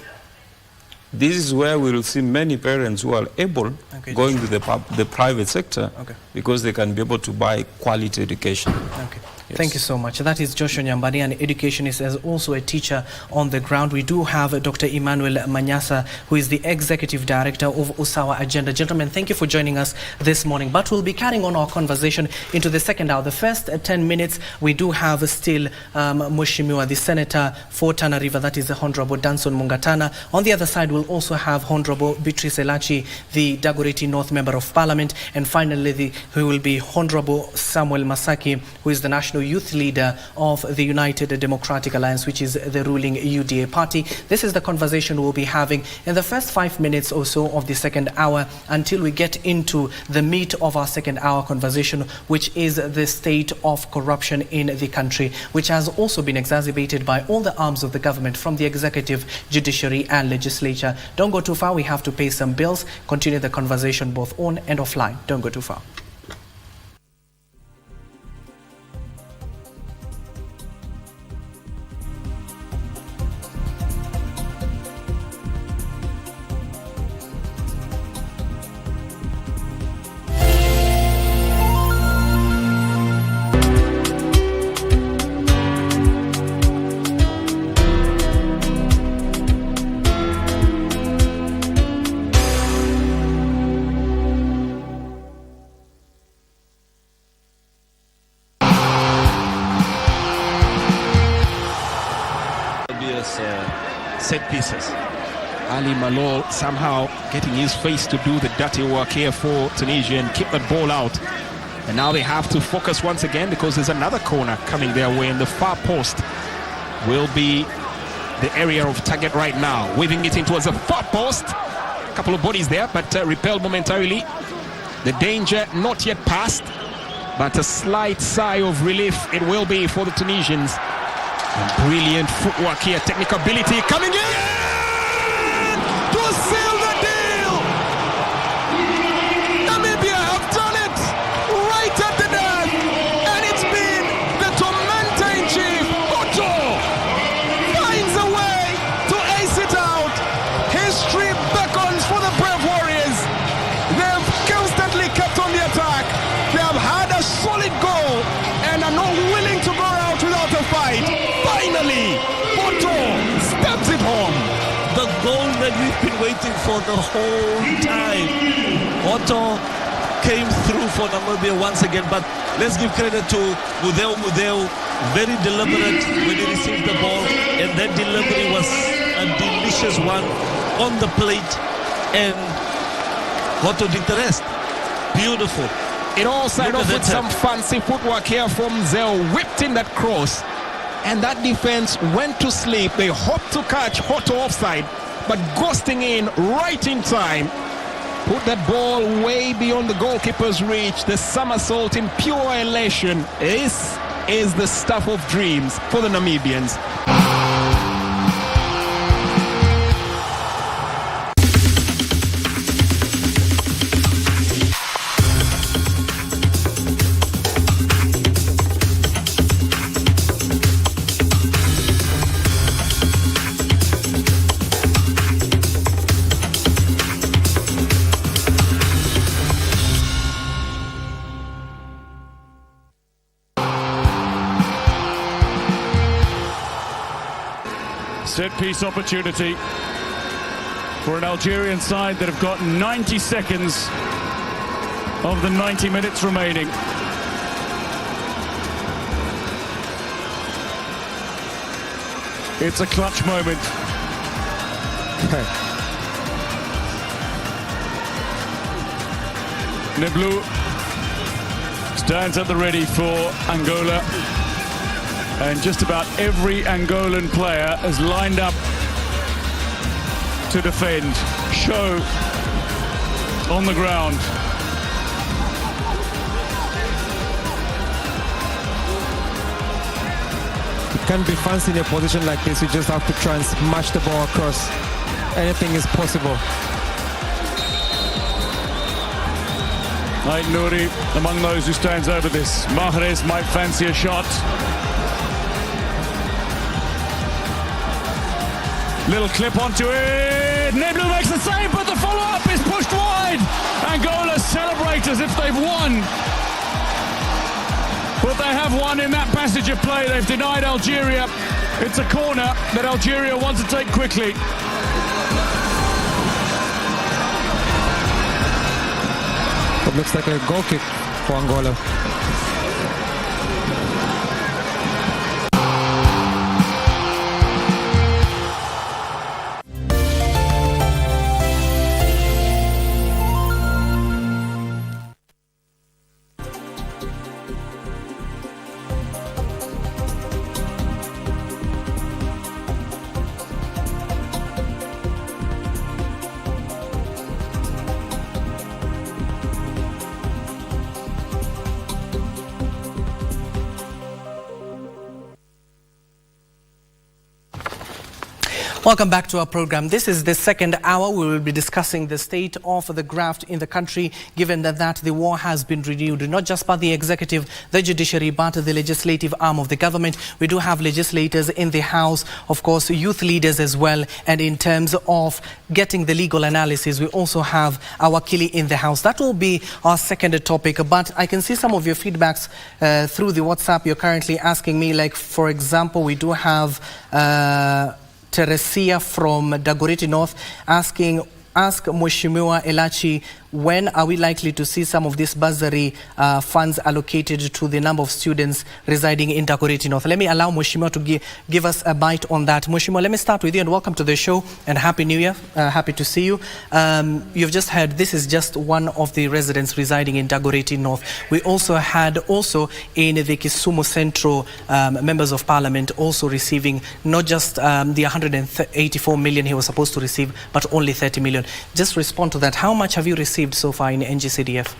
S2: this is where we will see many parents who are able going to the private sector because they can be able to buy quality education.
S5: Yes.
S1: Thank you so much. That is Joshua Nyambani, an educationist as also a teacher on the ground. We do have Dr. Emmanuel Manyasa, who is the Executive Director of Usawa Agenda. Gentlemen, thank you for joining us this morning. But we'll be carrying on our conversation into the second hour. The first 10 minutes, we do have still Mheshimiwa, the Senator for Tana River, that is the Honorable Danson Mungatana. On the other side, we'll also have Honorable Beatrice Elachi, the Dagoretti North Member of Parliament. And finally, who will be Honorable Samuel Masaki, who is the National Youth Leader of the United Democratic Alliance, which is the ruling UDA party. This is the conversation we'll be having in the first 5 minutes or so of the second hour until we get into the meat of our second hour conversation, which is the state of corruption in the country, which has also been exacerbated by all the arms of the government, from the executive, judiciary and legislature. Don't go too far. We have to pay some bills. Continue the conversation both on and offline. Don't go too far.
S9: Set pieces. Ali Malol somehow getting his face to do the dirty work here for Tunisia and keep that ball out. And now they have to focus once again, because there's another corner coming their way, and the far post will be the area of target right now. Weaving it in towards the far post. A couple of bodies there, but repelled momentarily. The danger not yet past, but a slight sigh of relief it will be for the Tunisians. And brilliant footwork here, technical ability coming in to seal the deal. Namibia have done it right at the death, and it's been the tormentor in chief. Otto finds a way to ace it out. History beckons for the brave Warriors. They've constantly kept on the attack. They have had a solid goal and are not willing to go out without a fight. Finally, Otto steps it home.
S10: The goal that we've been waiting for the whole time. Otto came through for Namibia once again, but let's give credit to Mudeu. Very deliberate when he received the ball, and that delivery was a delicious one on the plate, and Otto did the rest. Beautiful.
S9: It all started off with some fancy footwork here from Zell, whipped in that cross. And that defense went to sleep. They hoped to catch Otto offside, but ghosting in right in time. Put that ball way beyond the goalkeeper's reach. The somersault in pure elation. This is the stuff of dreams for the Namibians.
S11: Set-piece opportunity for an Algerian side that have got 90 seconds of the 90 minutes remaining. It's a clutch moment. Neblu stands at the ready for Angola. And just about every Angolan player has lined up to defend. Show on the ground.
S12: You can't be fancy in a position like this. You just have to try and smash the ball across. Anything is possible.
S11: Ait Nouri among those who stands over this. Mahrez might fancy a shot. Little clip onto it. Neblu makes the save, but the follow-up is pushed wide. Angola celebrate as if they've won. But they have won in that passage of play. They've denied Algeria. It's a corner that Algeria want to take quickly.
S12: It looks like a goal kick for Angola.
S1: Welcome back to our program. This is the second hour. We will be discussing the state of the graft in the country, given that the war has been renewed, not just by the executive, the judiciary, but the legislative arm of the government. We do have legislators in the House, of course, youth leaders as well. And in terms of getting the legal analysis, we also have our Kili in the House. That will be our second topic. But I can see some of your feedbacks through the WhatsApp. You're currently asking me, like, for example, we do have Teresia from Dagoretti North asking, ask Mheshimiwa Elachi, when are we likely to see some of this bursary funds allocated to the number of students residing in Dagoretti North? Let me allow Mheshimiwa to give us a bite on that. Mheshimiwa, let me start with you and welcome to the show and Happy New Year. Happy to see you. You've just heard this is just one of the residents residing in Dagoretti North. We also had in the Kisumu Central members of parliament also receiving not just the 184 million he was supposed to receive, but only 30 million. Just respond to that. How much have you received so far in NG-CDF?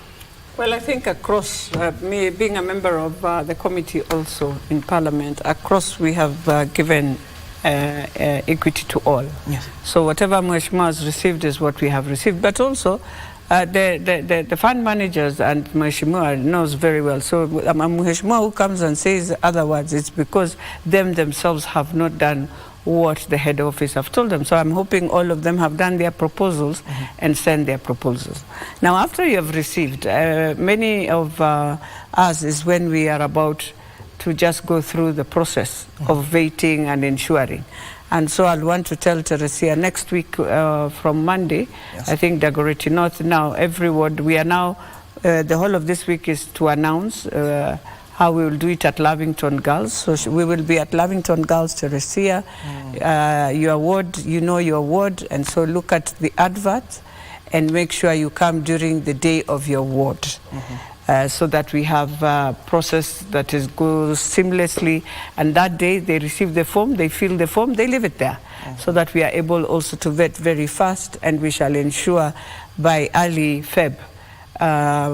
S13: Well, I think across, me being a member of the committee also in Parliament, across we have given equity to all.
S1: Yes.
S13: So whatever Mheshimiwa has received is what we have received. But also, the fund managers and Mheshimiwa knows very well. So Mheshimiwa who comes and says otherwise, it's because themselves have not done what the head office have told them. So I'm hoping all of them have done their proposals and sent their proposals. Now, after you have received, many of us is when we are about to just go through the process of waiting and ensuring. And so I'll want to tell Teresia next week from Monday, yes. I think Dagoretti North now, every ward, we are now, the whole of this week is to announce how we will do it at Lavington Girls. So we will be at Lavington Girls, Teresia, your ward, you know your ward, and so look at the advert and make sure you come during the day of your ward. So that we have a process that goes seamlessly, and that day they receive the form, they fill the form, they leave it there, so that we are able also to vet very fast, and we shall ensure by early Feb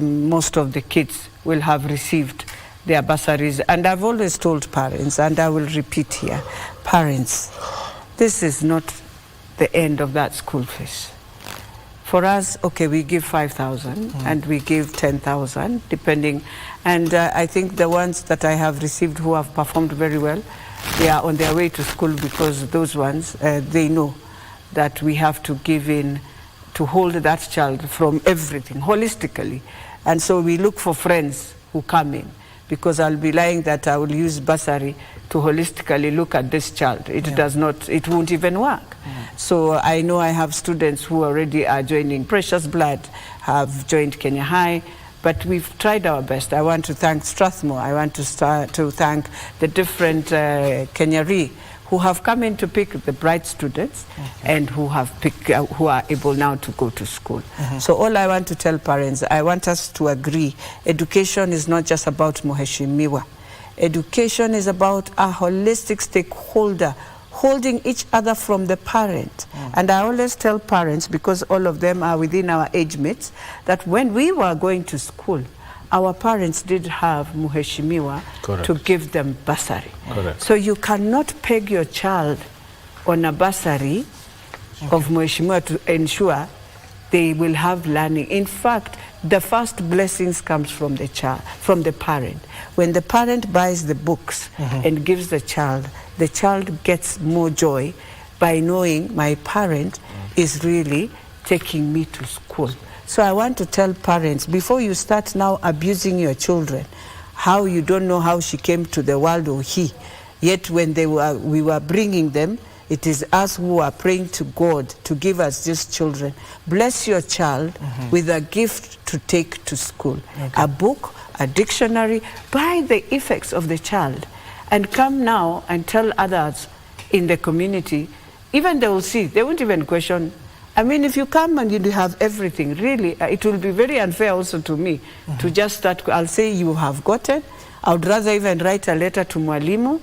S13: most of the kids will have received their bursaries. And I've always told parents, and I will repeat here, parents, this is not the end of that school fees. For us, okay, we give 5,000 and we give 10,000, depending. And I think the ones that I have received who have performed very well, they are on their way to school, because those ones, they know that we have to give in to hold that child from everything, holistically. And so we look for friends who come in, because I'll be lying that I will use bursary to holistically look at this child. It does not, it won't even work. So I know I have students who already are joining Precious Blood, have joined Kenya High, but we've tried our best. I want to thank Strathmore. I want to thank the different Kenya Re who have come in to pick the bright students and who have picked, who are able now to go to school. So all I want to tell parents, I want us to agree, education is not just about Mheshimiwa. Education is about a holistic stakeholder holding each other from the parent. And I always tell parents, because all of them are within our age mates, that when we were going to school, our parents did have Mheshimiwa to give them bursary. So you cannot peg your child on a bursary of Mheshimiwa to ensure they will have learning. In fact, the first blessings comes from the child, from the parent. When the parent buys the books and gives the child gets more joy by knowing my parent is really taking me to school. So I want to tell parents, before you start now abusing your children, how you don't know how she came to the world, or he. Yet when we were bringing them, it is us who are praying to God to give us these children. Bless your child with a gift to take to school. A book, a dictionary, by the effects of the child. And come now and tell others in the community, even they will see, they won't even question. I mean, if you come and you have everything, really, it will be very unfair also to me to just start. I'll say you have gotten. I would rather even write a letter to Mwalimu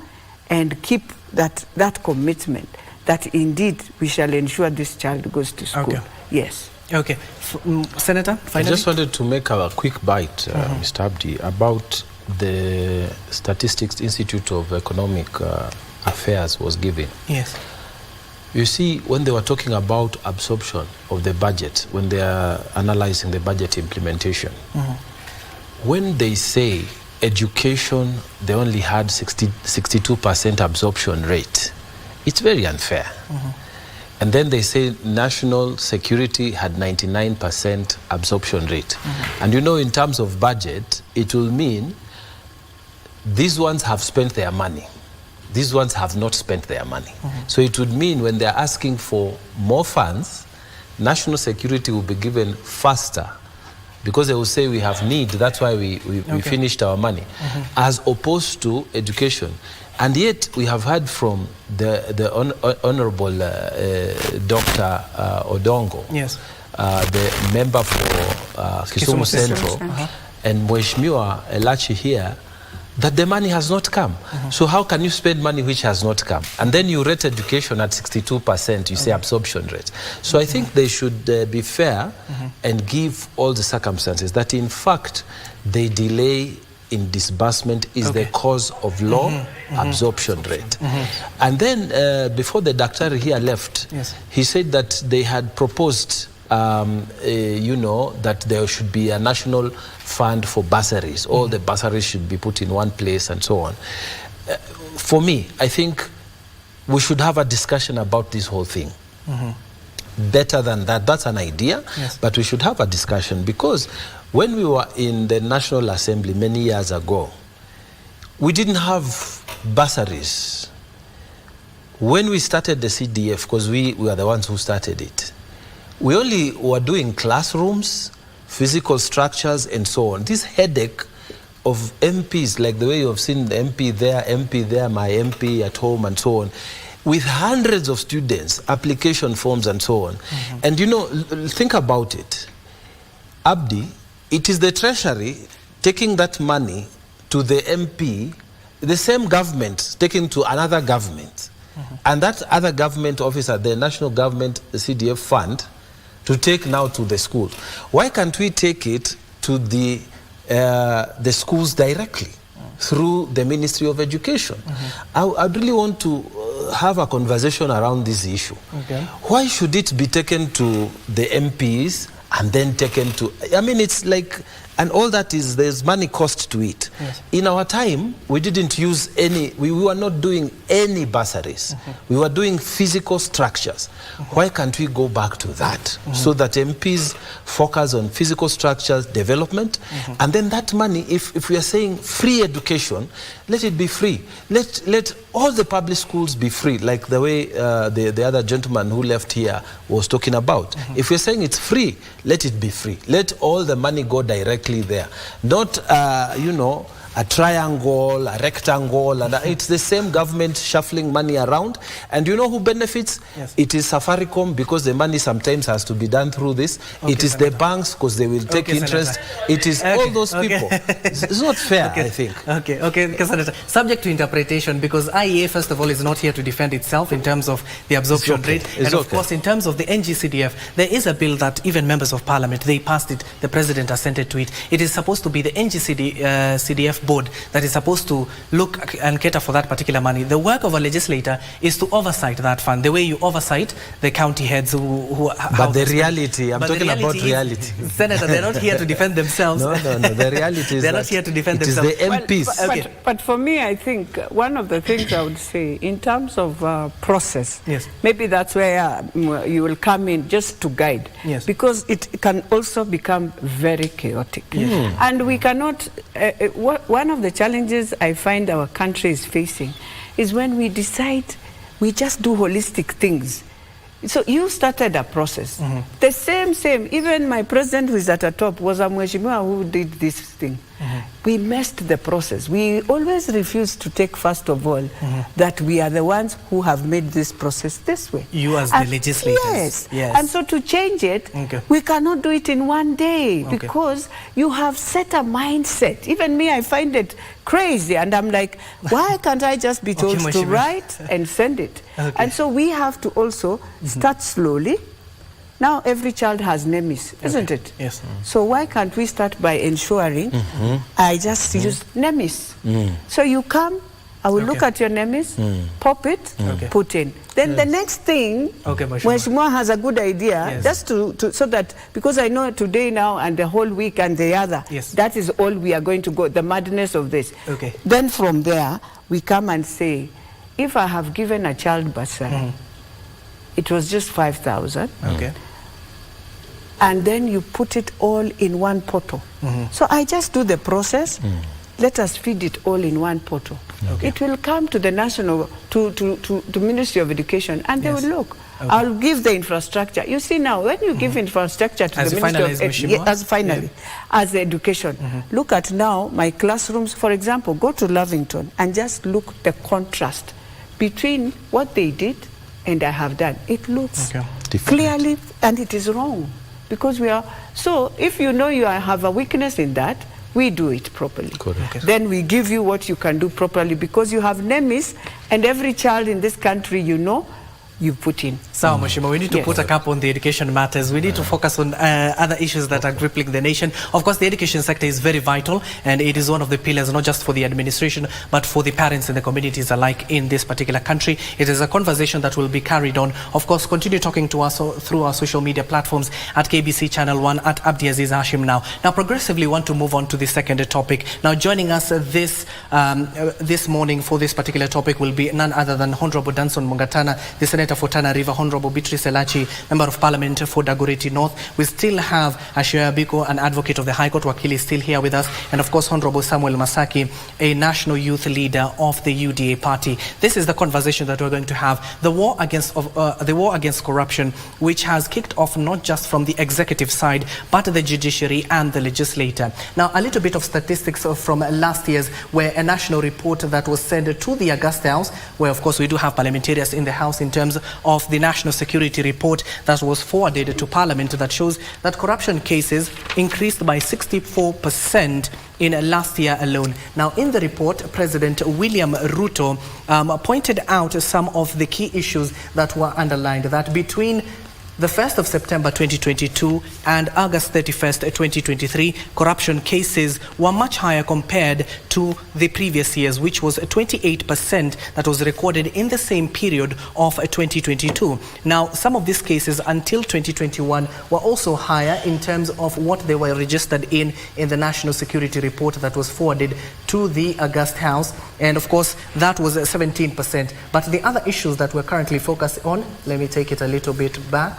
S13: and keep that commitment that indeed we shall ensure this child goes to school.
S1: Okay.
S13: Yes.
S1: Okay. Senator, finally?
S5: I just wanted to make a quick bite, Mr. Abdi, about the Statistics Institute of Economic Affairs was giving.
S1: Yes.
S5: You see, when they were talking about absorption of the budget, when they are analyzing the budget implementation, when they say education, they only had 62% absorption rate, it's very unfair. And then they say national security had 99% absorption rate. And you know, in terms of budget, it will mean these ones have spent their money. These ones have not spent their money. So it would mean when they're asking for more funds, national security will be given faster, because they will say we have need, that's why we finished our money, as opposed to education. And yet we have heard from the Honorable Dr. Odongo,
S1: yes,
S5: the member for Kisumu Central, and Mheshimiwa Elachi here, that the money has not come. So how can you spend money which has not come? And then you rate education at 62%, you say absorption rate. So I think they should be fair and give all the circumstances that in fact the delay in disbursement is the cause of low absorption rate. And then before the doctor here left, he said that they had proposed you know, that there should be a national fund for bursaries. All the bursaries should be put in one place and so on. For me, I think we should have a discussion about this whole thing. Better than that, that's an idea, but we should have a discussion, because when we were in the National Assembly many years ago, we didn't have bursaries. When we started the CDF, because we were the ones who started it, we only were doing classrooms, physical structures, and so on. This headache of MPs, like the way you have seen the MP there, my MP at home, and so on, with hundreds of students, application forms, and so on. And you know, think about it. Abdi, it is the Treasury taking that money to the MP, the same government taking to another government. And that other government officer, the national government CDF fund, to take now to the schools. Why can't we take it to the schools directly through the Ministry of Education? I really want to have a conversation around this issue. Why should it be taken to the MPs and then taken to, I mean, it's like, and all that is, there's money cost to it. In our time, we didn't use any, we were not doing any bursaries. We were doing physical structures. Why can't we go back to that? So that MPs focus on physical structures development, and then that money, if we are saying free education, let it be free. Let all the public schools be free, like the way the other gentleman who left here was talking about. If we're saying it's free, let it be free. Let all the money go directly there. Not, you know, a triangle, a rectangle, and it's the same government shuffling money around. And you know who benefits? It is Safaricom, because the money sometimes has to be done through this. It is the banks, because they will take interest. Senator. It is all those people. It's not fair, I think.
S1: Okay, Senator. Subject to interpretation, because IEA, first of all, is not here to defend itself in terms of the absorption rate. And of course, in terms of the NG-CDF, there is a bill that even members of parliament, they passed it, the president assented to it. It is supposed to be the NG-CDF board that is supposed to look and cater for that particular money. The work of a legislator is to oversight that fund, the way you oversight the county heads who
S5: but the reality, I'm talking about reality.
S1: Senator, they're not here to defend themselves.
S5: No, the reality is
S1: they're not here to defend themselves.
S5: It is the MPs.
S13: Well, but for me, I think one of the things I would say, in terms of process, maybe that's where you will come in just to guide, because it can also become very chaotic. And we cannot, one of the challenges I find our country is facing is when we decide we just do holistic things. So you started a process. The same, even my president who is at the top was a Mheshimiwa who did this thing. We messed the process. We always refuse to take, first of all, that we are the ones who have made this process this way.
S1: You as the legislators.
S13: Yes. And so to change it, we cannot do it in one day because you have set a mindset. Even me, I find it crazy. And I'm like, why can't I just be told to write and send it? And so we have to also start slowly. Now every child has NEMIS, isn't it?
S1: Yes.
S13: So why can't we start by ensuring I just use NEMIS? So you come, I will look at your NEMIS, pop it, put in. Then the next thing, Mheshimiwa has a good idea, just to so that, because I know today now and the whole week and the other, that is all we are going to go, the madness of this. Then from there, we come and say, if I have given a child bursary, it was just 5,000. And then you put it all in one portal. So I just do the process. Let us feed it all in one portal. It will come to the national, to Ministry of Education, and they will look. I'll give the infrastructure. You see now, when you give infrastructure to the Ministry of as education, look at now my classrooms, for example, go to Lavington and just look the contrast between what they did and I have done. It looks clearly, and it is wrong. Because we are, so if you know you have a weakness in that, we do it properly. Then we give you what you can do properly because you have NEMIS and every child in this country, you know, you put in.
S1: So, Mheshimiwa, we need to put a cap on the education matters. We need to focus on other issues that are crippling the nation. Of course, the education sector is very vital, and it is one of the pillars, not just for the administration, but for the parents and the communities alike in this particular country. It is a conversation that will be carried on. Of course, continue talking to us through our social media platforms at KBC Channel 1, at Abdiaziz Hashim now. Now, progressively want to move on to the second topic. Now, joining us this morning for this particular topic will be none other than Honorable Danson Mungatana, the Senator for Tana River, Honorable Beatrice Elachi, Member of Parliament for Dagoretti North. We still have Hashim Biko, an advocate of the High Court, Wakili, still here with us, and of course Honorable Samuel Masaki, a national youth leader of the UDA party. This is the conversation that we're going to have. The war against corruption, which has kicked off not just from the executive side, but the judiciary and the legislature. Now, a little bit of statistics from last year's, where a national report that was sent to the Augusta House, where of course we do have parliamentarians in the House, in terms of the national security report that was forwarded to Parliament, that shows that corruption cases increased by 64% in last year alone. Now, in the report, President William Ruto pointed out some of the key issues that were underlined, that between the 1st of September 2022 and August 31st, 2023, corruption cases were much higher compared to the previous years, which was 28% that was recorded in the same period of 2022. Now, some of these cases until 2021 were also higher in terms of what they were registered in the National Security Report that was forwarded to the August House. And of course, that was 17%. But the other issues that we're currently focused on, let me take it a little bit back.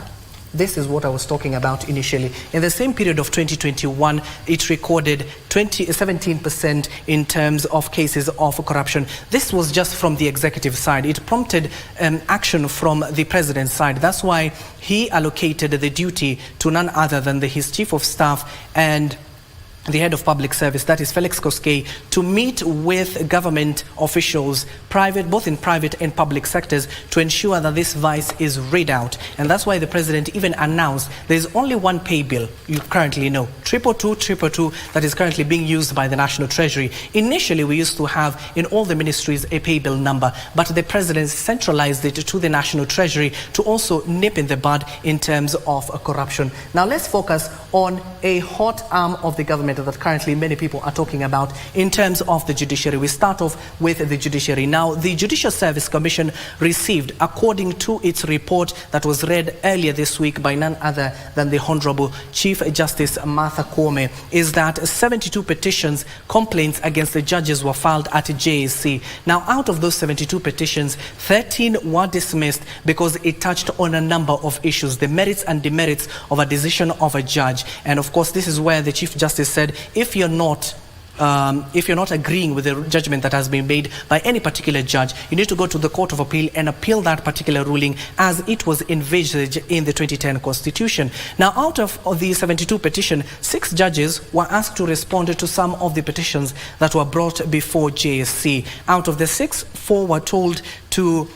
S1: This is what I was talking about initially. In the same period of 2021, it recorded 17% in terms of cases of corruption. This was just from the executive side. It prompted action from the president's side. That's why he allocated the duty to none other than his chief of staff and the head of public service, that is Felix Koskei, to meet with government officials, both in private and public sectors, to ensure that this vice is read out. And that's why the president even announced there's only one pay bill, you currently know, 222, that is currently being used by the National Treasury. Initially, we used to have in all the ministries a pay bill number, but the president centralized it to the National Treasury to also nip in the bud in terms of corruption. Now, let's focus on a hot arm of the government that currently many people are talking about in terms of the judiciary. We start off with the judiciary. Now, the Judicial Service Commission received, according to its report that was read earlier this week by none other than the Honorable Chief Justice Martha Koome, is that 72 petitions, complaints against the judges were filed at JSC. Now, out of those 72 petitions, 13 were dismissed because it touched on a number of issues, the merits and demerits of a decision of a judge. And of course, this is where the Chief Justice said, if you're not if you're not agreeing with the judgment that has been made by any particular judge, you need to go to the Court of Appeal and appeal that particular ruling as it was envisaged in the 2010 Constitution. Now, out of the 72 petitions, 6 judges were asked to respond to some of the petitions that were brought before JSC. Out of the 6, 4 were told to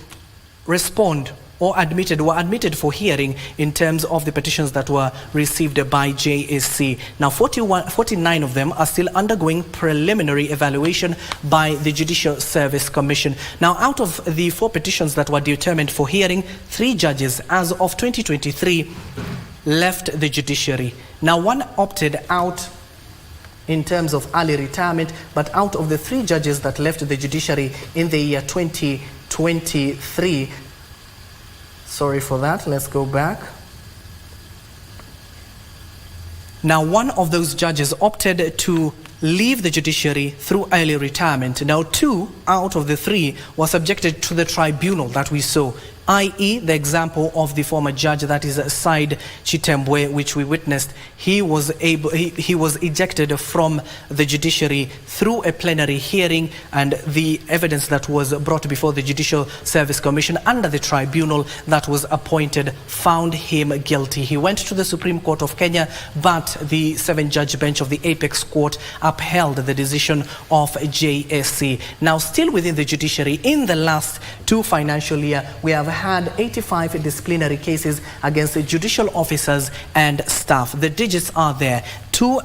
S1: respond or were admitted for hearing in terms of the petitions that were received by JSC. Now, 49 of them are still undergoing preliminary evaluation by the Judicial Service Commission. Now, out of the 4 petitions that were determined for hearing, 3 judges, as of 2023, left the judiciary. Now, 1 opted out in terms of early retirement, but out of the 3 judges that left the judiciary in the year 2023, sorry for that, let's go back. Now, 1 of those judges opted to leave the judiciary through early retirement. Now, 2 out of the 3 were subjected to the tribunal that we saw, i.e. the example of the former judge, that is Said Chitembwe, which we witnessed. He was ejected from the judiciary through a plenary hearing, and the evidence that was brought before the Judicial Service Commission under the tribunal that was appointed found him guilty. He went to the Supreme Court of Kenya, but the 7-judge bench of the Apex Court upheld the decision of JSC. Now, still within the judiciary, in the last 2 financial years, we have had 85 disciplinary cases against judicial officers and staff. The digits are there. 2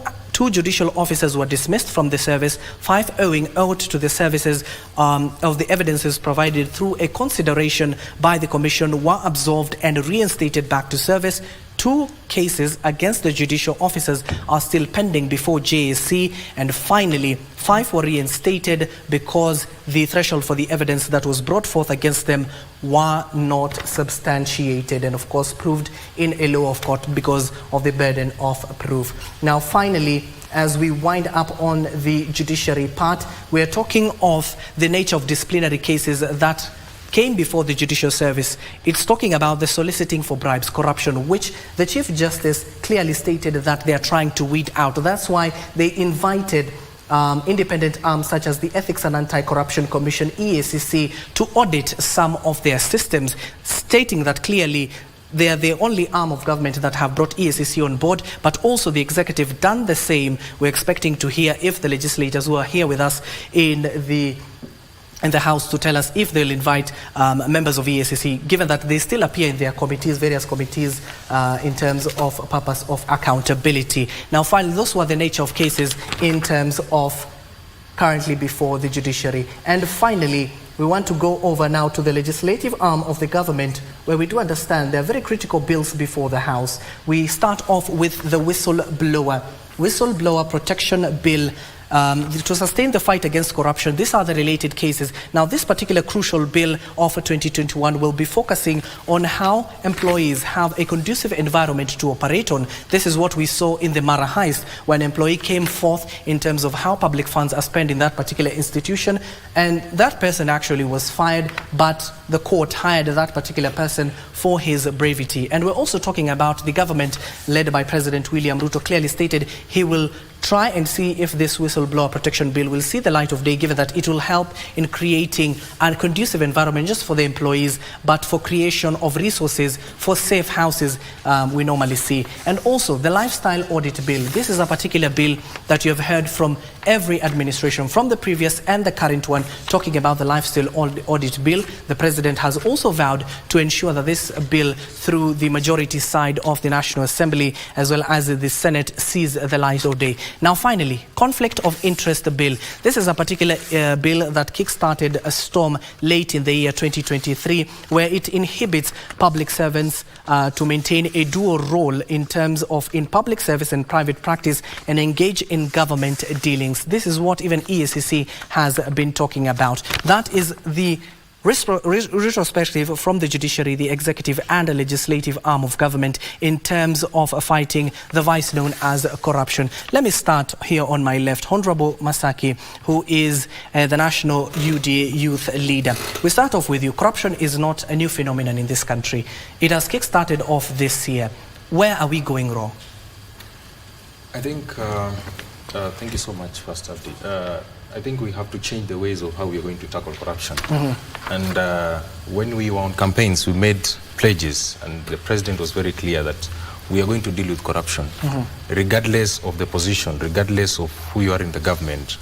S1: judicial officers were dismissed from the service, 5 owing out to the services of the evidences provided through a consideration by the Commission were absolved and reinstated back to service. 2 cases against the judicial officers are still pending before JSC, and finally 5 were reinstated because the threshold for the evidence that was brought forth against them were not substantiated and of course proved in a law of court because of the burden of proof. Now, finally, as we wind up on the judiciary part, we are talking of the nature of disciplinary cases that came before the Judicial Service. It's talking about the soliciting for bribes, corruption, which the Chief Justice clearly stated that they are trying to weed out. That's why they invited independent arms such as the Ethics and Anti-Corruption Commission, EACC, to audit some of their systems, stating that clearly they are the only arm of government that have brought EACC on board, but also the executive done the same. We're expecting to hear if the legislators who are here with us in the House to tell us if they'll invite members of EACC, given that they still appear in their committees, various committees, in terms of purpose of accountability. Now, finally, those were the nature of cases in terms of currently before the judiciary. And finally, we want to go over now to the legislative arm of the government, where we do understand there are very critical bills before the House. We start off with the Whistleblower Protection Bill. To sustain the fight against corruption. These are the related cases. Now, this particular crucial bill of 2021 will be focusing on how employees have a conducive environment to operate on. This is what we saw in the Mara heist, when an employee came forth in terms of how public funds are spent in that particular institution, and that person actually was fired, but the court hired that particular person for his bravery. And we're also talking about the government led by President William Ruto clearly stated he will try and see if this whistleblower protection bill will see the light of day, given that it will help in creating a conducive environment just for the employees, but for creation of resources for safe houses we normally see. And also the lifestyle audit bill. This is a particular bill that you have heard from every administration, from the previous and the current one, talking about the lifestyle audit bill. The President has also vowed to ensure that this bill, through the majority side of the National Assembly as well as the Senate, sees the light of day. Now, finally, conflict of interest bill. This is a particular bill that kick-started a storm late in the year 2023, where it inhibits public servants to maintain a dual role in terms of in public service and private practice and engage in government dealings. This is what even EACC has been talking about. That is the retrospective from the judiciary, the executive and the legislative arm of government in terms of fighting the vice known as corruption. Let me start here on my left. Honorable Masaki, who is the National UDA Youth Leader. We start off with you. Corruption is not a new phenomenon in this country. It has kick-started off this year. Where are we going wrong?
S14: I think
S5: Thank you so much, First Abdi. I think we have to change the ways of how we are going to tackle corruption. And when we were on campaigns, we made pledges, and the president was very clear that we are going to deal with corruption. Regardless of the position, regardless of who you are in the government,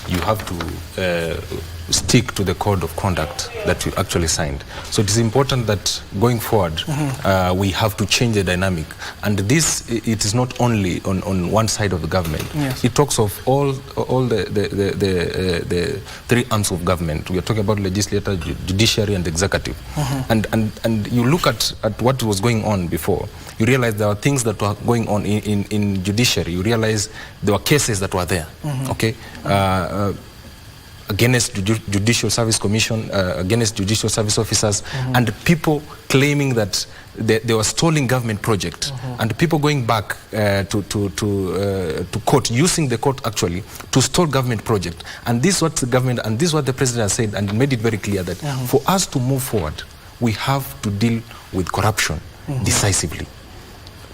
S5: you have to stick to the code of conduct that you actually signed. So it is important that going forward, we have to change the dynamic. And this, it is not only on one side of the government.
S1: Yes.
S5: It talks of all the three arms of government. We are talking about legislature, judiciary, and executive. And you look at what was going on before, you realize there are things that were going on in judiciary. You realize there were cases that were there, okay? Against Judicial Service Commission, against judicial service officers, and people claiming that they were stalling government project, and people going back to court, using the court actually to stall government project. And this is what the government, and this is what the president has said, and made it very clear that for us to move forward, we have to deal with corruption decisively.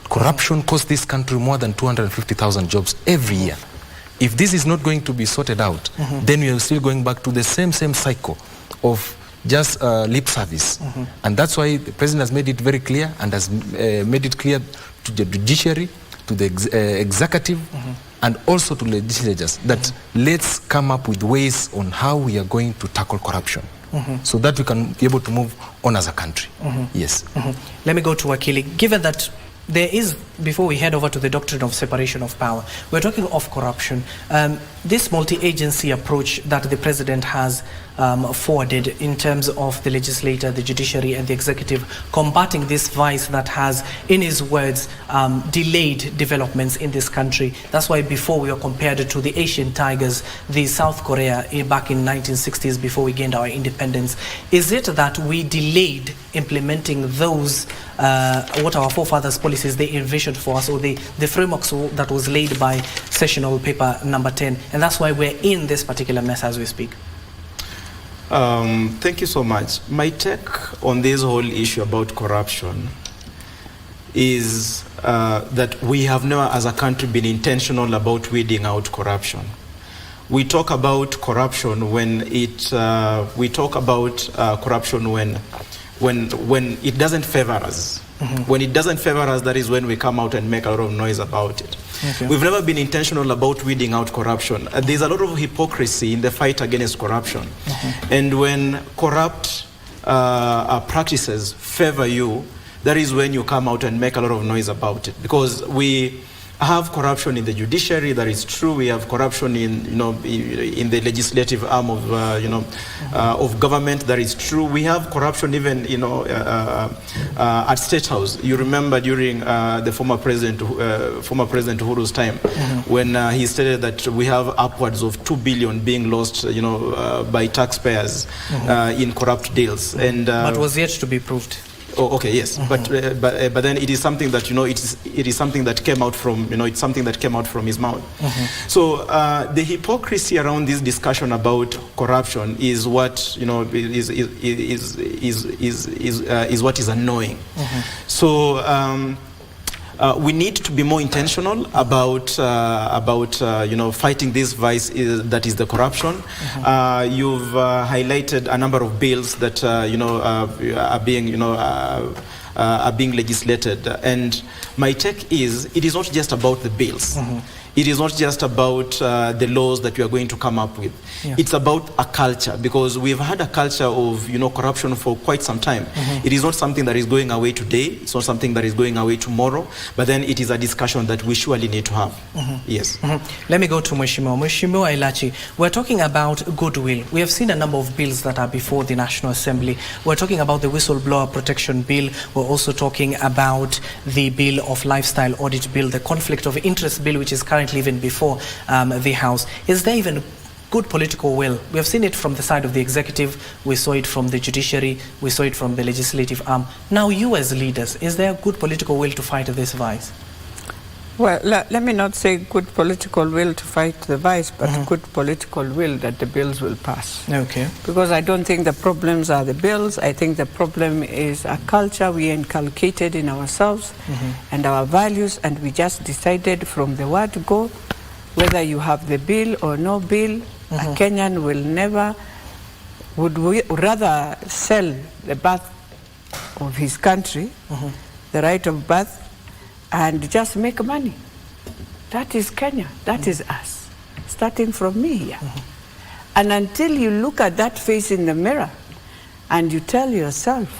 S5: Corruption costs this country more than 250,000 jobs every year. If this is not going to be sorted out, then we are still going back to the same cycle of just lip service. And that's why the president has made it very clear, and has made it clear to the judiciary, to the executive, and also to legislators that let's come up with ways on how we are going to tackle corruption. So that we can be able to move on as a country. Yes.
S1: Let me go to Wakili. Given that there is, before we head over to the doctrine of separation of power, we're talking of corruption. This multi-agency approach that the president has forwarded in terms of the legislature, the judiciary, and the executive combating this vice that has, in his words, delayed developments in this country. That's why before we were compared to the Asian tigers, the South Korea back in 1960s before we gained our independence. Is it that we delayed implementing those what our forefathers' policies they envisioned for us, or the frameworks that was laid by sessional paper number 10, and that's why we're in this particular mess as we speak?
S3: Thank you so much. My take on this whole issue about corruption is that we have never as a country been intentional about weeding out corruption. We talk about corruption when we talk about corruption when it doesn't favor us. When it doesn't favor us, that is when we come out and make a lot of noise about it. We've never been intentional about weeding out corruption. There's a lot of hypocrisy in the fight against corruption. And when corrupt practices favor you, that is when you come out and make a lot of noise about it. Because we have corruption in the judiciary, that is true. We have corruption in in the legislative arm of of government, that is true. We have corruption even at State House. You remember during the former President Uhuru's time, when he stated that we have upwards of 2 billion being lost by taxpayers in corrupt deals, and
S1: but was yet to be proved.
S3: Oh, okay, yes, but then it is something that it is something that came out from it's something that came out from his mouth. So the hypocrisy around this discussion about corruption is what is what is annoying. So. We need to be more intentional about fighting this vice that is the corruption. You've highlighted a number of bills that are being legislated, and my take is it is not just about the bills. It is not just about the laws that we are going to come up with. It's about a culture, because we've had a culture of corruption for quite some time. It is not something that is going away today. It's not something that is going away tomorrow. But then it is a discussion that we surely need to have. Yes.
S1: Let me go to Mheshimiwa. Mheshimiwa Ilachi, we're talking about goodwill. We have seen a number of bills that are before the National Assembly. We're talking about the whistleblower protection bill. We're also talking about the bill of lifestyle audit bill, the conflict of interest bill, which is currently even before the House. Is there even good political will? We have seen it from the side of the executive, we saw it from the judiciary, we saw it from the legislative arm. Now you as leaders, is there good political will to fight this vice?
S13: Well, let me not say good political will to fight the vice, but good political will that the bills will pass.
S1: Okay.
S13: Because I don't think the problems are the bills. I think the problem is a culture we inculcated in ourselves and our values, and we just decided from the word go whether you have the bill or no bill, a Kenyan will never, would rather sell the birth of his country, the right of birth, and just make money. That is Kenya. That is us, starting from me here. And until you look at that face in the mirror and you tell yourself,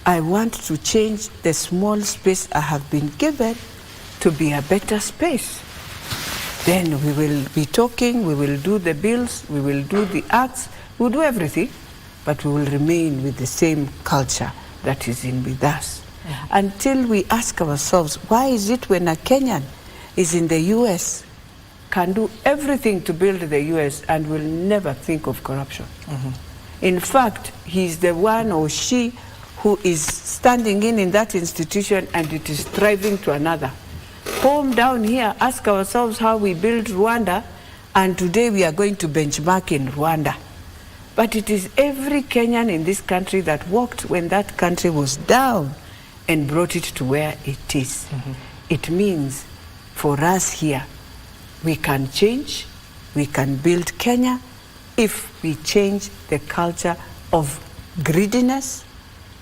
S13: I want to change the small space I have been given to be a better space, then we will be talking, we will do the bills, we will do the acts, we'll do everything, but we will remain with the same culture that is in with us. Until we ask ourselves, why is it when a Kenyan is in the US, can do everything to build the US and will never think of corruption? In fact, he's the one or she who is standing in that institution and it is thriving to another. Home down here, ask ourselves how we build Rwanda, and today we are going to benchmark in Rwanda. But it is every Kenyan in this country that walked when that country was down and brought it to where it is. It means for us here, we can change, we can build Kenya if we change the culture of greediness,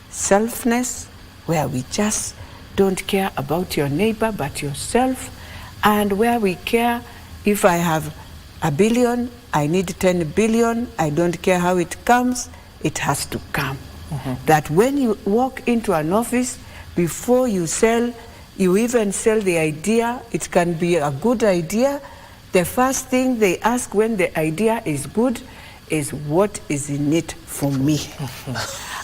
S13: selfness, where we just don't care about your neighbor but yourself, and where we care, if I have $1 billion, I need 10 billion, I don't care how it comes, it has to come. That when you walk into an office, before you sell, you even sell the idea, it can be a good idea, the first thing they ask when the idea is good is what is in it for me.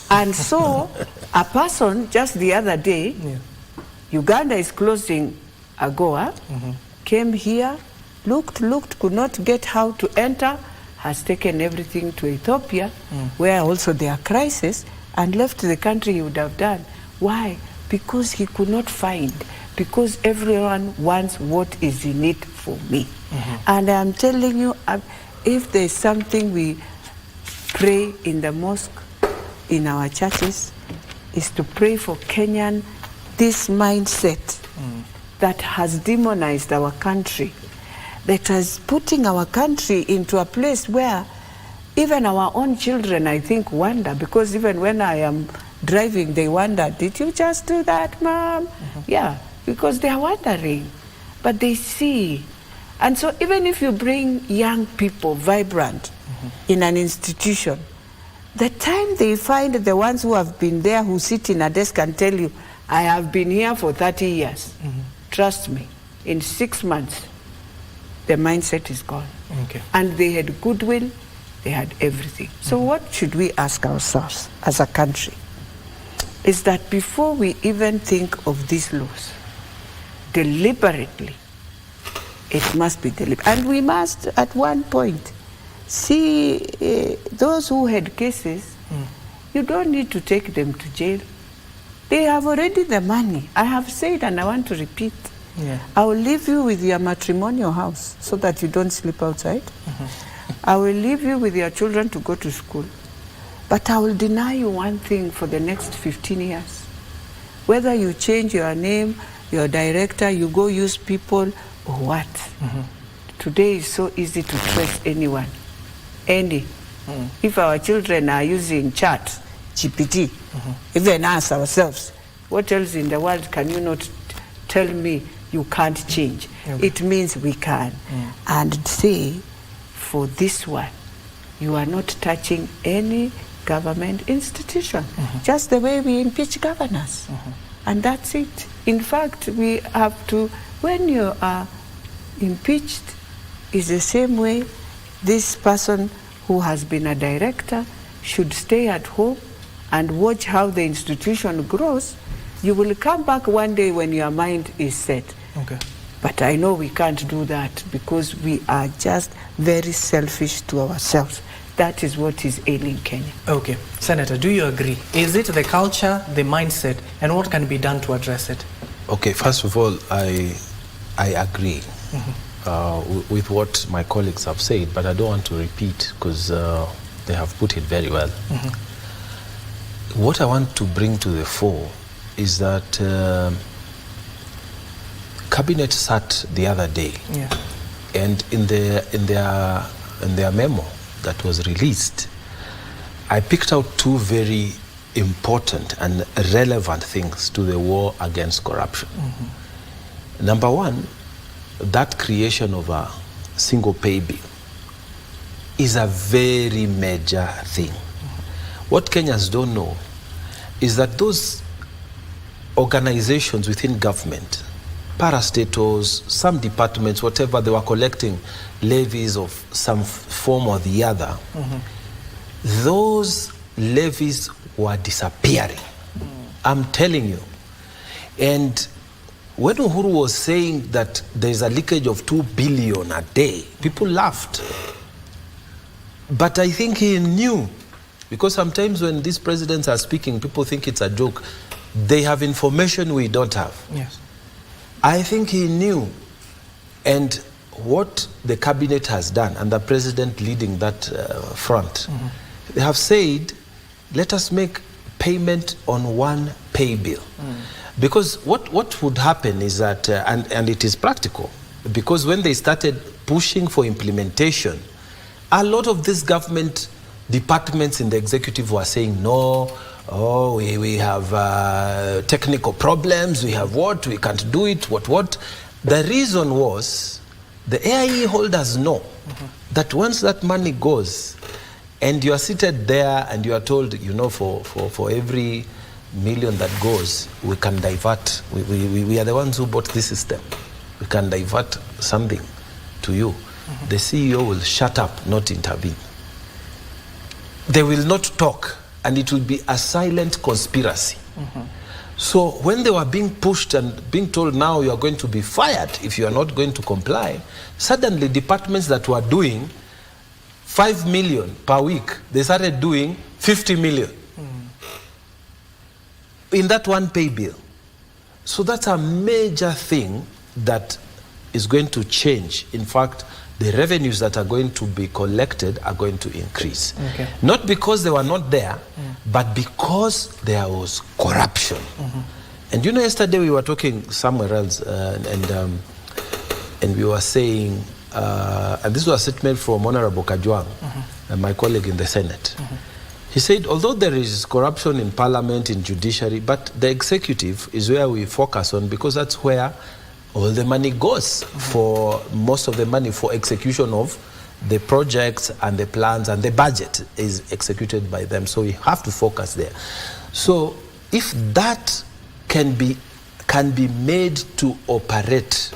S13: And so a person just the other day, Uganda is closing AGOA, came here, looked, could not get how to enter, has taken everything to Ethiopia, where also there are crises, and left the country he would have done. Why? Because he could not find, because everyone wants what is in it for me. And I'm telling you, if there's something we pray in the mosque, in our churches, is to pray for Kenyan, this mindset that has demonized our country, that is putting our country into a place where even our own children, I think, wonder, because even when I am driving, they wonder, did you just do that, Mom? Yeah, because they are wondering, but they see. And so even if you bring young people, vibrant, in an institution, the time they find the ones who have been there, who sit in a desk and tell you, I have been here for 30 years, trust me, in 6 months, the mindset is gone. And they had goodwill, they had everything. So what should we ask ourselves as a country? Is that before we even think of these laws, deliberately, it must be deliberate. And we must, at one point, see those who had cases, you don't need to take them to jail. They have already the money. I have said, and I want to repeat, I will leave you with your matrimonial house so that you don't sleep outside. I will leave you with your children to go to school. But I will deny you one thing for the next 15 years. Whether you change your name, your director, you go use people, or what. Today is so easy to trace anyone. If our children are using chat, GPT, even us ourselves, what else in the world can you not tell me you can't change? It means we can. And say, for this one, you are not touching any government institution, just the way we impeach governors. And that's it. In fact, we have to, when you are impeached, is the same way this person who has been a director should stay at home and watch how the institution grows. You will come back one day when your mind is set. But I know we can't do that because we are just very selfish to ourselves. That is what is ailing Kenya.
S1: Okay. Senator, do you agree? Is it the culture, the mindset, and what can be done to address it?
S5: Okay, first of all, I agree with what my colleagues have said, but I don't want to repeat because they have put it very well. What I want to bring to the fore is that Cabinet sat the other day And in their memo that was released, I picked out two very important and relevant things to the war against corruption. Number one, that creation of a single pay bill is a very major thing. What Kenyans don't know is that those organizations within government, parastatals, some departments, whatever, they were collecting levies of some form or the other. Those levies were disappearing. I'm telling you. And when Uhuru was saying that there's a leakage of 2 billion a day, people laughed. But I think he knew, because sometimes when these presidents are speaking, people think it's a joke. They have information we don't have.
S1: Yes.
S5: I think he knew. And what the cabinet has done, and the president leading that front, they have said, let us make payment on one pay bill. Because what would happen is that, and it is practical, because when they started pushing for implementation, a lot of these government departments in the executive were saying, no, we have technical problems, we have what, we can't do it, what. The reason was, the AIE holders know that once that money goes, and you are seated there and you are told, you know, for every million that goes, we can divert, we are the ones who bought this system, we can divert something to you. The CEO will shut up, not intervene. They will not talk, and it will be a silent conspiracy. So when they were being pushed and being told, now you are going to be fired if you are not going to comply, suddenly departments that were doing 5 million per week, they started doing 50 million in that one pay bill. So that's a major thing that is going to change. In fact, the revenues that are going to be collected are going to increase. Not because they were not there, but because there was corruption. And you know, yesterday we were talking somewhere else, and we were saying, and this was a statement from Honorable Kajwang, my colleague in the Senate. He said, although there is corruption in Parliament, in judiciary, but the executive is where we focus on, because that's where all the money goes, for most of the money for execution of the projects and the plans, and the budget is executed by them. So we have to focus there. So if that can be made to operate,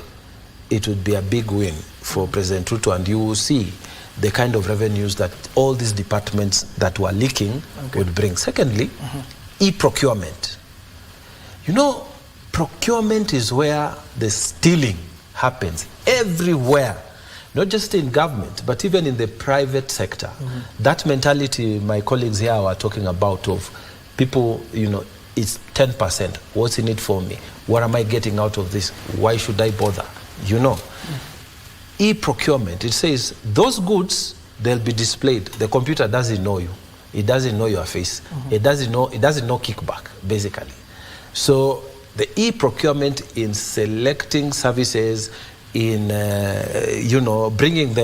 S5: it would be a big win for President Ruto, and you will see the kind of revenues that all these departments that were leaking would bring. Secondly, e-procurement. You know, procurement is where the stealing happens everywhere, not just in government, but even in the private sector. That mentality my colleagues here were talking about, of people, you know, it's 10%. What's in it for me? What am I getting out of this? Why should I bother? You know. E-procurement, it says those goods, they'll be displayed. The computer doesn't know you. It doesn't know your face. It doesn't know kickback, basically. So the e-procurement in selecting services, in you know, bringing in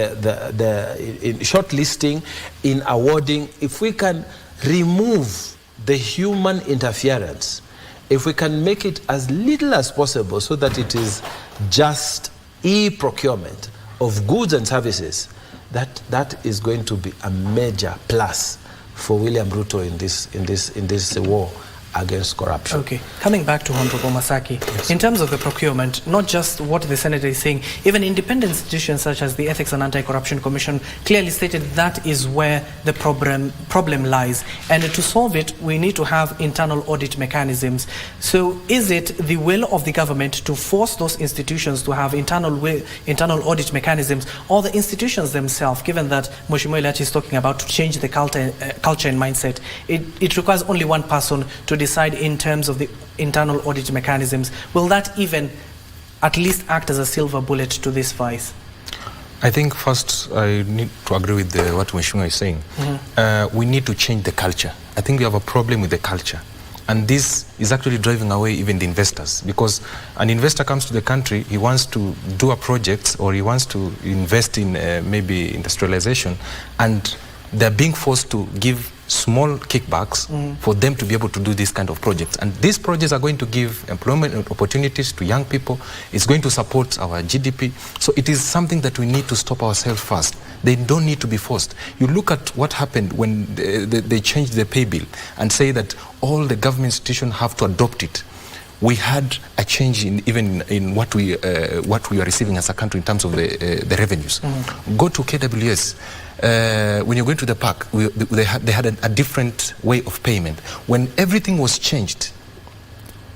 S5: shortlisting, in awarding, if we can remove the human interference, if we can make it as little as possible so that it is just e-procurement of goods and services, that is going to be a major plus for William Ruto in this war against corruption.
S1: Okay, coming back to Honorable Masaki, in terms of the procurement, not just what the Senator is saying, even independent institutions such as the Ethics and Anti-Corruption Commission clearly stated that is where the problem lies. And to solve it, we need to have internal audit mechanisms. So is it the will of the government to force those institutions to have internal audit mechanisms, or the institutions themselves, given that Mheshimiwa Ilachi is talking about to change the culture and mindset, it requires only one person to decide in terms of the internal audit mechanisms? Will that even at least act as a silver bullet to this vice?
S14: I think first I need to agree with what Mheshimiwa is saying. We need to change the culture. I think we have a problem with the culture. And this is actually driving away even the investors, because an investor comes to the country, he wants to do a project or he wants to invest in maybe industrialization, and they're being forced to give small kickbacks for them to be able to do this kind of projects. And these projects are going to give employment opportunities to young people. It's going to support our GDP. So it is something that we need to stop ourselves first. They don't need to be forced. You look at what happened when they changed the pay bill and say that all the government institutions have to adopt it. We had a change even in what we are receiving as a country in terms of the revenues. Go to KWS. When you go to the park, they had a different way of payment. When everything was changed,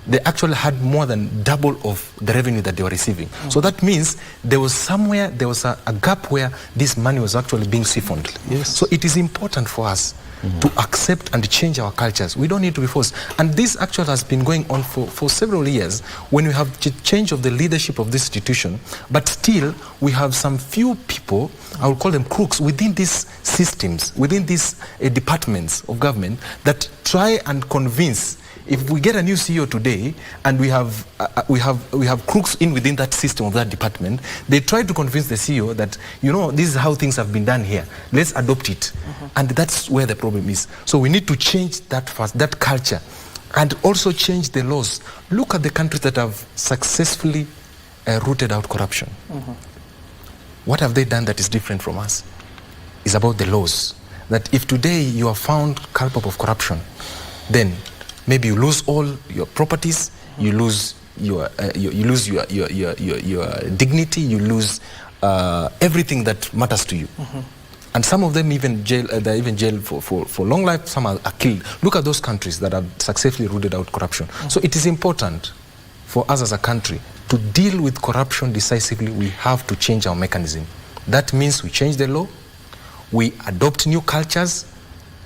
S14: they actually had more than double of the revenue that they were receiving. So that means there was a gap where this money was actually being siphoned.
S5: Yes.
S14: So it is important for us to accept and change our cultures. We don't need to be forced. And this actually has been going on for several years when we have change of the leadership of this institution, but still we have some few people, I would call them crooks, within these systems, within these departments of government that try and convince. If we get a new CEO today and we have crooks within that system of that department, they try to convince the CEO that, you know, this is how things have been done here. Let's adopt it. And that's where the problem is. So we need to change that culture, and also change the laws. Look at the countries that have successfully rooted out corruption. What have they done that is different from us? It's about the laws. That if today you are found culpable of corruption, then maybe you lose all your properties, you lose your dignity, you lose everything that matters to you. And some of them even they're even jailed for long life. Some are killed. Look at those countries that have successfully rooted out corruption. So it is important for us as a country to deal with corruption decisively. We have to change our mechanism. That means we change the law, we adopt new cultures,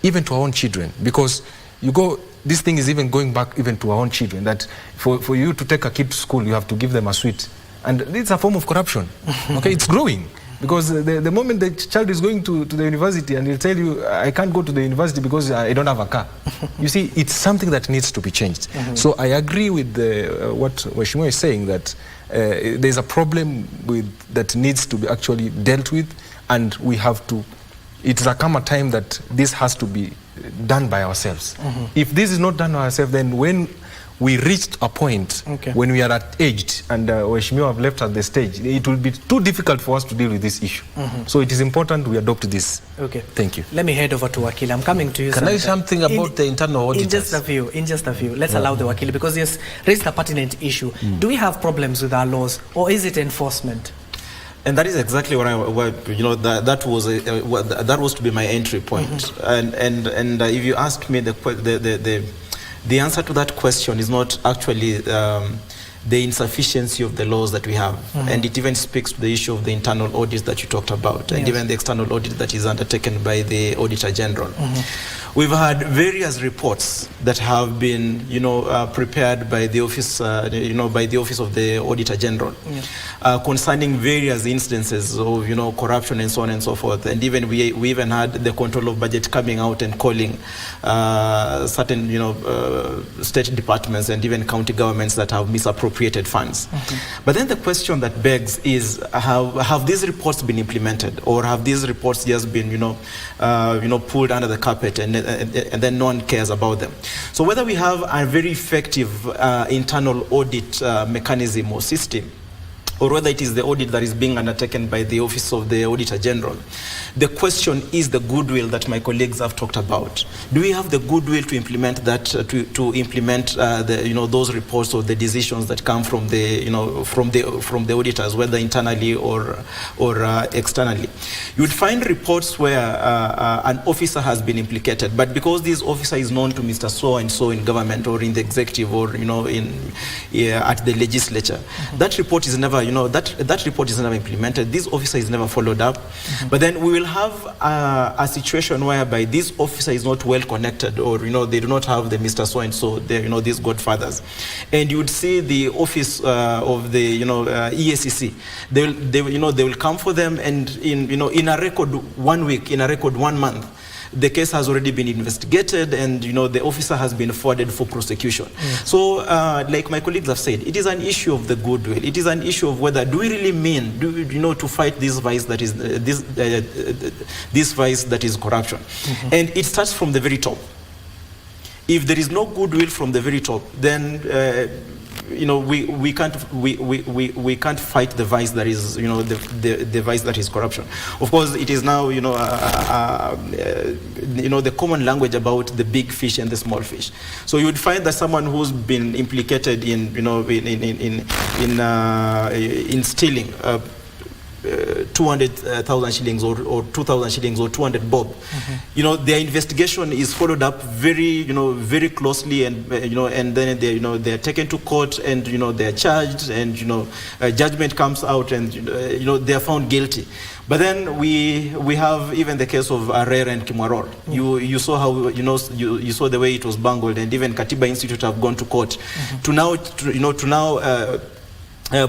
S14: even to our own children, because this thing is even going back even to our own children, that for you to take a kid to school, you have to give them a sweet. And it's a form of corruption. Okay, it's growing. Because the moment the child is going to the university and he'll tell you, I can't go to the university because I don't have a car. You see, it's something that needs to be changed. So I agree with what Hashim is saying, that there's a problem that needs to be actually dealt with, and we have to, it's a come a time that this has to be done by ourselves. If this is not done by ourselves, then when we reached a point when we are at aged and Hashim have left at the stage, it will be too difficult for us to deal with this issue. So it is important we adopt this.
S1: Okay.
S14: Thank you.
S1: Let me head over to Wakili. I'm coming to you.
S5: Can I say something about the internal auditors?
S1: In just a few. Let's allow the Wakili, because yes, raised a pertinent issue. Do we have problems with our laws, or is it enforcement?
S3: And that is exactly what that was to be my entry point. And if you ask me, the answer to that question is not actually the insufficiency of the laws that we have. And it even speaks to the issue of the internal audit that you talked about, and even the external audit that is undertaken by the Auditor General. We've had various reports that have been, prepared by the office, by the Office of the Auditor General, concerning various instances of, corruption and so on and so forth. And even we even had the Control of Budget coming out and calling certain, state departments and even county governments that have misappropriated funds. But then the question that begs is, have these reports been implemented, or have these reports just been, pulled under the carpet and then no one cares about them? So whether we have a very effective internal audit mechanism or system, or whether it is the audit that is being undertaken by the Office of the Auditor General, the question is the goodwill that my colleagues have talked about. Do we have the goodwill to implement that, to implement those reports or the decisions that come from the from the auditors, whether internally or externally? You would find reports where an officer has been implicated, but because this officer is known to Mr. So and so in government or in the executive or at the legislature, that report is never that report is never implemented. This officer is never followed up. But then we will have a situation whereby this officer is not well connected, or they do not have the Mr. So and so, these godfathers, and you would see the office of the EACC. They will come for them, and in a record 1 week, in a record 1 month, the case has already been investigated, and the officer has been forwarded for prosecution. So, like my colleagues have said, it is an issue of the goodwill. It is an issue of whether do we really mean to fight this vice that is this vice that is corruption, and it starts from the very top. If there is no goodwill from the very top, then we can't fight the vice that is the vice that is corruption. Of course, it is now the common language about the big fish and the small fish. So you would find that someone who's been implicated in stealing 200,000 shillings or 2,000 shillings or 200 bob, their investigation is followed up very closely, and and then they're taken to court, and they're charged, and judgment comes out, and they're found guilty. But then we have even the case of Arera and Kimwaror. You saw how you saw the way it was bungled, and even Katiba Institute have gone to court to now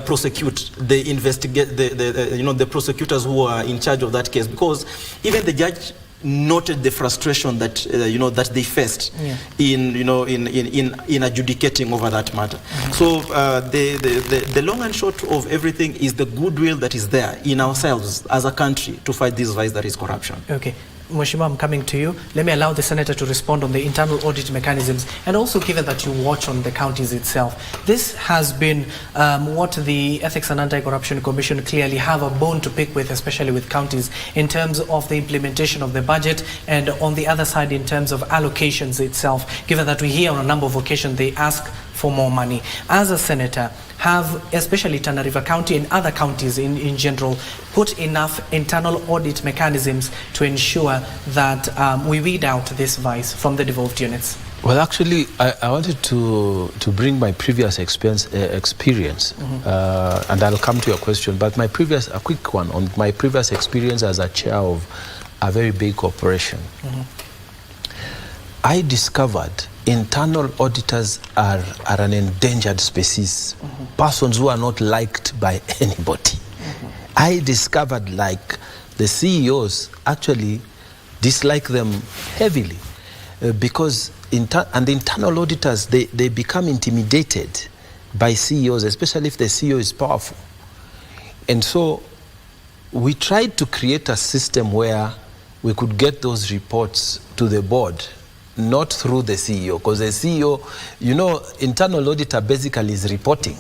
S3: prosecute the prosecutors who are in charge of that case, because even the judge noted the frustration that that they faced in adjudicating over that matter. So the long and short of everything is the goodwill that is there in ourselves as a country to fight this vice that is corruption.
S1: Okay. Mheshimiwa, I'm coming to you. Let me allow the Senator to respond on the internal audit mechanisms, and also given that you watch on the counties itself. This has been what the Ethics and Anti-Corruption Commission clearly have a bone to pick with, especially with counties, in terms of the implementation of the budget, and on the other side in terms of allocations itself, given that we hear on a number of occasions they ask for more money. As a senator, have especially Tana River County and other counties in general put enough internal audit mechanisms to ensure that we weed out this vice from the devolved units?
S5: Well, actually, I wanted to bring my previous experience, and I'll come to your question, but a quick one on my previous experience as a chair of a very big corporation. I discovered internal auditors are an endangered species, persons who are not liked by anybody. I discovered the CEOs actually dislike them heavily because the internal auditors, they become intimidated by CEOs, especially if the CEO is powerful. And so we tried to create a system where we could get those reports to the board, not through the CEO, because the CEO, internal auditor basically is reporting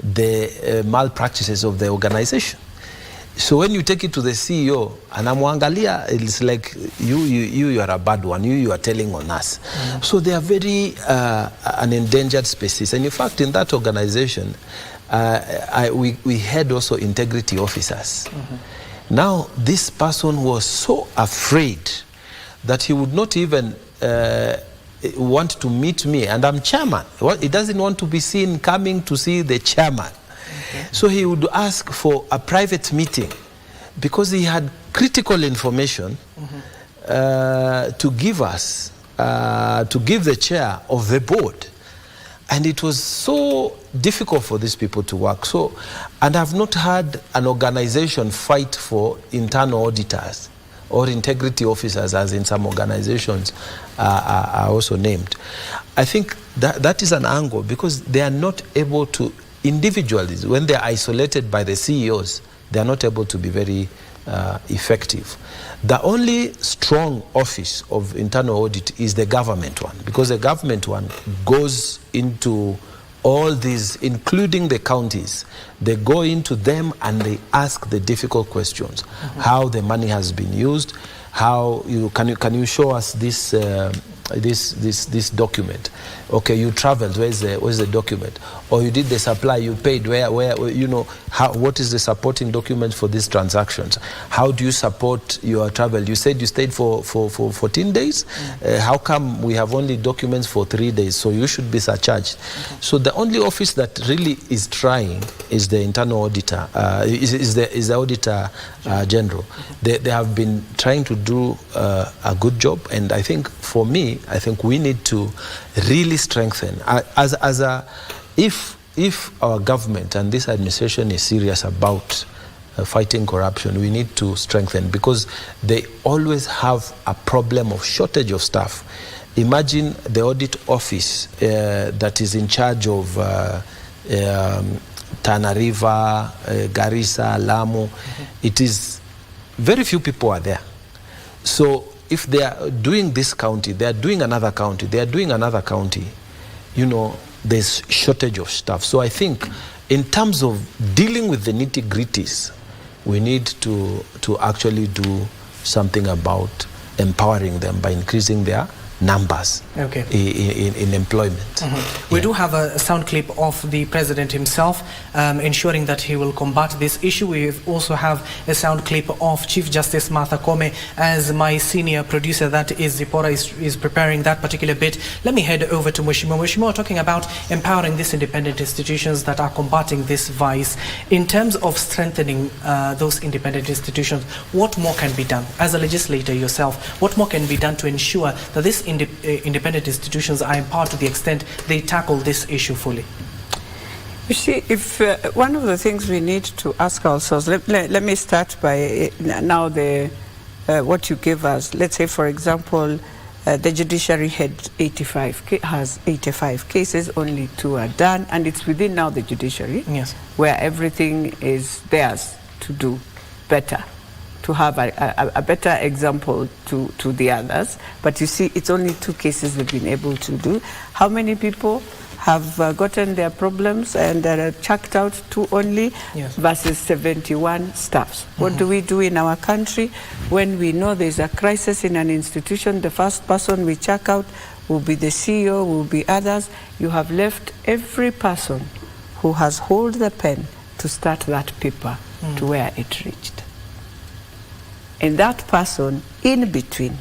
S5: the malpractices of the organization. So when you take it to the CEO, and Amwangalia, it's like you are a bad one, you are telling on us. So they are very an endangered species. And in fact, in that organization, we had also integrity officers. Now, this person was so afraid that he would not even want to meet me, and I'm chairman. He doesn't want to be seen coming to see the chairman. So he would ask for a private meeting because he had critical information to give us, to give the chair of the board. And it was so difficult for these people to work. So, and I've not had an organization fight for internal auditors or integrity officers, as in some organizations are also named. I think that is an angle, because they are not able to, individually, when they are isolated by the CEOs, they are not able to be very effective. The only strong office of internal audit is the government one, because the government one goes into all these, including the counties. They go into them and they ask the difficult questions. How the money has been used, how can you show us this this document? Okay, you traveled, where's the document? Or you did the supply, you paid, where what is the supporting document for these transactions? How do you support your travel? You said you stayed for 14 days. How come we have only documents for 3 days? So you should be surcharged. So the only office that really is trying is the internal auditor, is the auditor general. They have been trying to do a good job, and I think for me, I think we need to really strengthen if our government and this administration is serious about fighting corruption, we need to strengthen, because they always have a problem of shortage of staff. Imagine the audit office that is in charge of Tana River, Garissa, Lamu. It is very few people are there. So if they are doing this county, they are doing another county, they are doing another county, you know, there's shortage of staff. So I think in terms of dealing with the nitty-gritties, we need to actually do something about empowering them by increasing their numbers in employment.
S1: We do have a sound clip of the president himself ensuring that he will combat this issue. We also have a sound clip of Chief Justice Martha Koome, as my senior producer, that is Zipporah, is preparing that particular bit. Let me head over to Mheshimiwa. Mheshimiwa, talking about empowering these independent institutions that are combating this vice. In terms of strengthening those independent institutions, what more can be done? As a legislator yourself, what more can be done to ensure that these independent institutions are empowered to the extent they tackle this issue fully?
S13: You see, if one of the things we need to ask ourselves, let me start by now what you give us. Let's say, for example, the judiciary has 85 cases, only 2 are done, and it's within now the judiciary, where everything is theirs to do better, to have a better example to the others. But you see, it's only 2 cases they've been able to do. How many people have gotten their problems and are chucked out, 2 only, versus 71 staffs? What do we do in our country when we know there's a crisis in an institution? The first person we chuck out will be the CEO, will be others. You have left every person who has held the pen to start that paper to where it reached. And that person in between,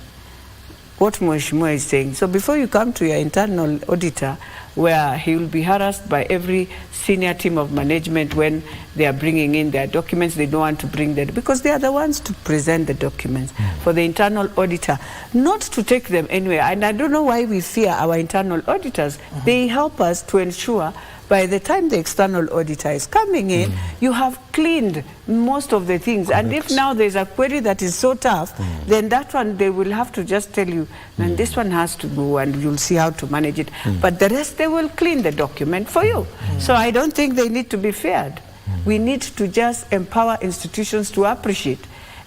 S13: what Mheshimiwa is saying. So before you come to your internal auditor, where he will be harassed by every senior team of management when they are bringing in their documents, they don't want to bring them, because they are the ones to present the documents for the internal auditor, not to take them anywhere. And I don't know why we fear our internal auditors. They help us to ensure by the time the external auditor is coming in, you have cleaned most of the things. And if now there's a query that is so tough, then that one they will have to just tell you, and this one has to go, and you'll see how to manage it. But the rest, they will clean the document for you. So I don't think they need to be feared. We need to just empower institutions to appreciate.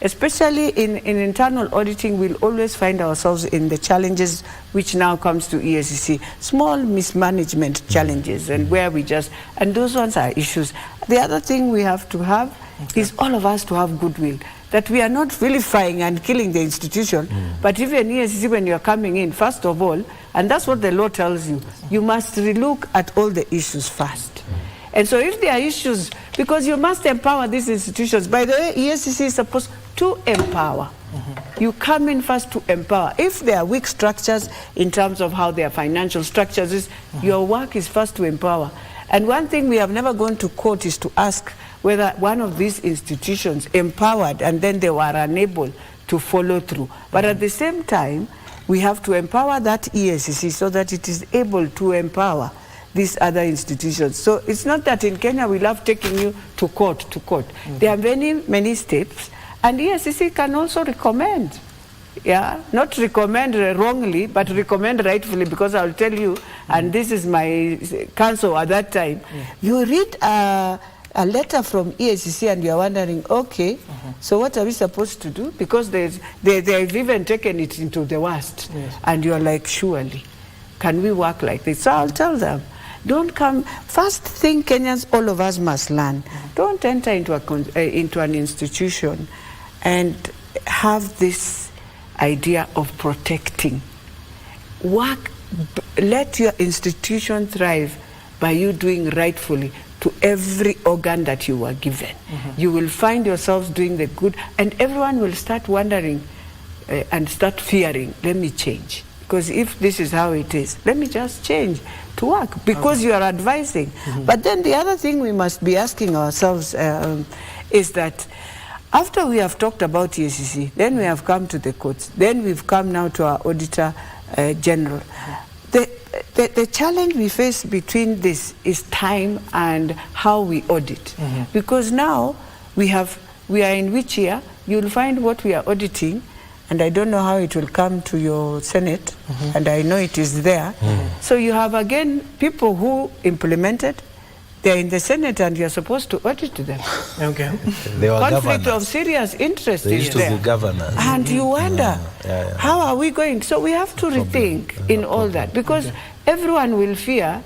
S13: Especially in internal auditing, we'll always find ourselves in the challenges which now comes to EACC, small mismanagement challenges, and where we just, and those ones are issues. The other thing we have to have is all of us to have goodwill, that we are not vilifying and killing the institution, but even EACC, when you're coming in, first of all, and that's what the law tells you, you must relook at all the issues first. And so if there are issues, because you must empower these institutions. By the way, EACC is supposed to empower. You come in first to empower. If there are weak structures in terms of how their financial structures is, your work is first to empower. And one thing we have never gone to court is to ask whether one of these institutions empowered and then they were unable to follow through. But at the same time, we have to empower that EACC so that it is able to empower these other institutions. So it's not that in Kenya we love taking you to court. There are many steps, and EACC can also recommend. Not recommend wrongly, but recommend rightfully, because I'll tell you, and this is my counsel at that time, you read a letter from EACC and you're wondering, okay, so what are we supposed to do? Because they've even taken it into the worst. And you're like, surely, can we work like this? So I'll tell them, don't come. First thing Kenyans, all of us must learn. Don't enter into an institution and have this idea of protecting. Work, let your institution thrive by you doing rightfully to every organ that you were given. You will find yourselves doing the good, and everyone will start wondering and start fearing, let me change. Because if this is how it is, let me just change to work, because you are advising. But then the other thing we must be asking ourselves is that after we have talked about EACC, then we have come to the courts, then we've come now to our Auditor General. The challenge we face between this is time and how we audit. Because now we have we are in which year, you'll find what we are auditing, and I don't know how it will come to your Senate, and I know it is there. So you have again people who implemented, they're in the Senate and you're supposed to audit them.
S5: Okay. They were
S13: Conflict
S5: governors.
S13: of serious interest
S5: They
S13: is
S5: used
S13: there.
S5: to be governors.
S13: And you wonder, how are we going? So we have to rethink in all that, because everyone will fear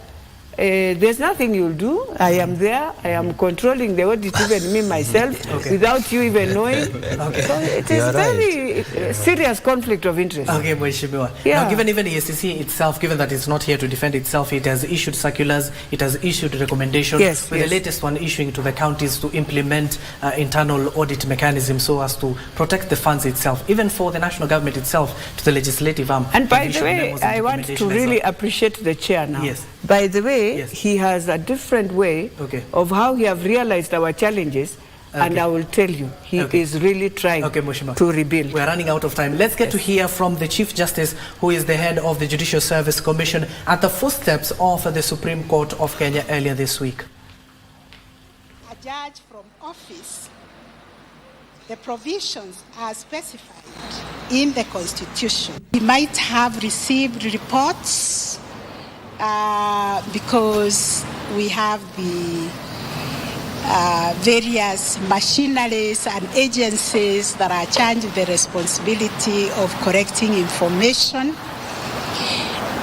S13: there's nothing you'll do. I am there. I am controlling the audit, even me myself, without you even knowing. So it is very serious conflict of interest.
S1: Okay, Mheshimiwa.
S13: Yeah.
S1: Now, given even the SEC itself, given that it's not here to defend itself, it has issued circulars, it has issued recommendations, with the latest one issuing to the counties to implement internal audit mechanisms so as to protect the funds itself, even for the national government itself, to the legislative arm.
S13: And by the way, I want to really appreciate the chair now.
S1: Yes.
S13: By the way, he has a different way of how he have realized our challenges, and I will tell you, he is really trying to rebuild.
S1: We are running out of time. Let's get to hear from the Chief Justice, who is the head of the Judicial Service Commission, at the footsteps of the Supreme Court of Kenya earlier this week.
S15: A judge from office, the provisions are specified in the Constitution. He might have received reports because we have the various machineries and agencies that are charged with the responsibility of collecting information.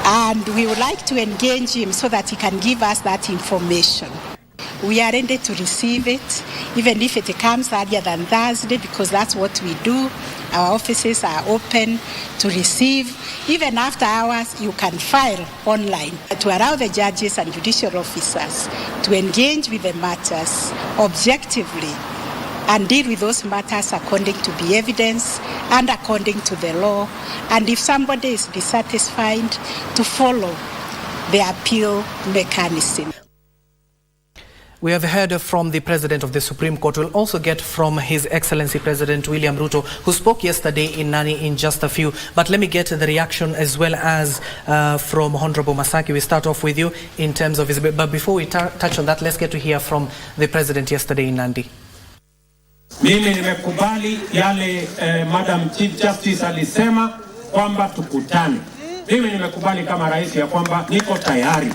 S15: And we would like to engage him so that he can give us that information. We are ready to receive it, even if it comes earlier than Thursday, because that's what we do. Our offices are open to receive. Even after hours, you can file online to allow the judges and judicial officers to engage with the matters objectively and deal with those matters according to the evidence and according to the law. And if somebody is dissatisfied, to follow the appeal mechanism.
S1: We have heard from the President of the Supreme Court. We'll also get from His Excellency President William Ruto, who spoke yesterday in Nani in just a few. But let me get the reaction as well as from Honorable Masaki. We start off with you in terms of his... But before we touch on that, let's get to hear from the President yesterday in Nandi.
S16: Mimi nimekubali yale Madam Chief Justice alisema kwamba tukutane. Mimi nimekubali kama rais ya kwamba niko tayari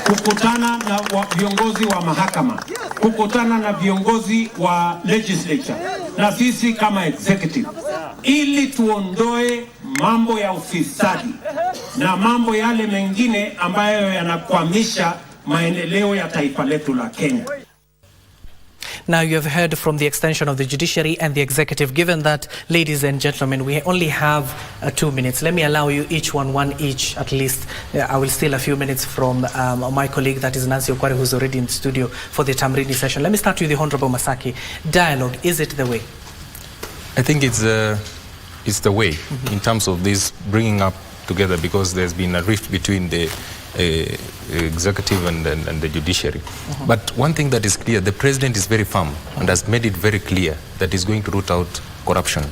S16: kukutana na viongozi wa mahakama, kukutana na viongozi wa legislature na sisi kama executive, ili tuondoe mambo ya ufisadi na mambo yale mengine ambayo yanakwamisha maendeleo ya taifa letu la Kenya.
S1: Now you have heard from the extension of the judiciary and the executive. Given that, ladies and gentlemen, we only have 2 minutes. Let me allow you each one each at least. I will steal a few minutes from my colleague, that is Nancy Okwari, who's already in the studio for the Tamrini session. Let me start with the Honorable Masaki. Dialogue, is it the way?
S14: I think it's the way in terms of this bringing up together, because there's been a rift between the executive and the judiciary. But one thing that is clear, the president is very firm and has made it very clear that he's going to root out corruption.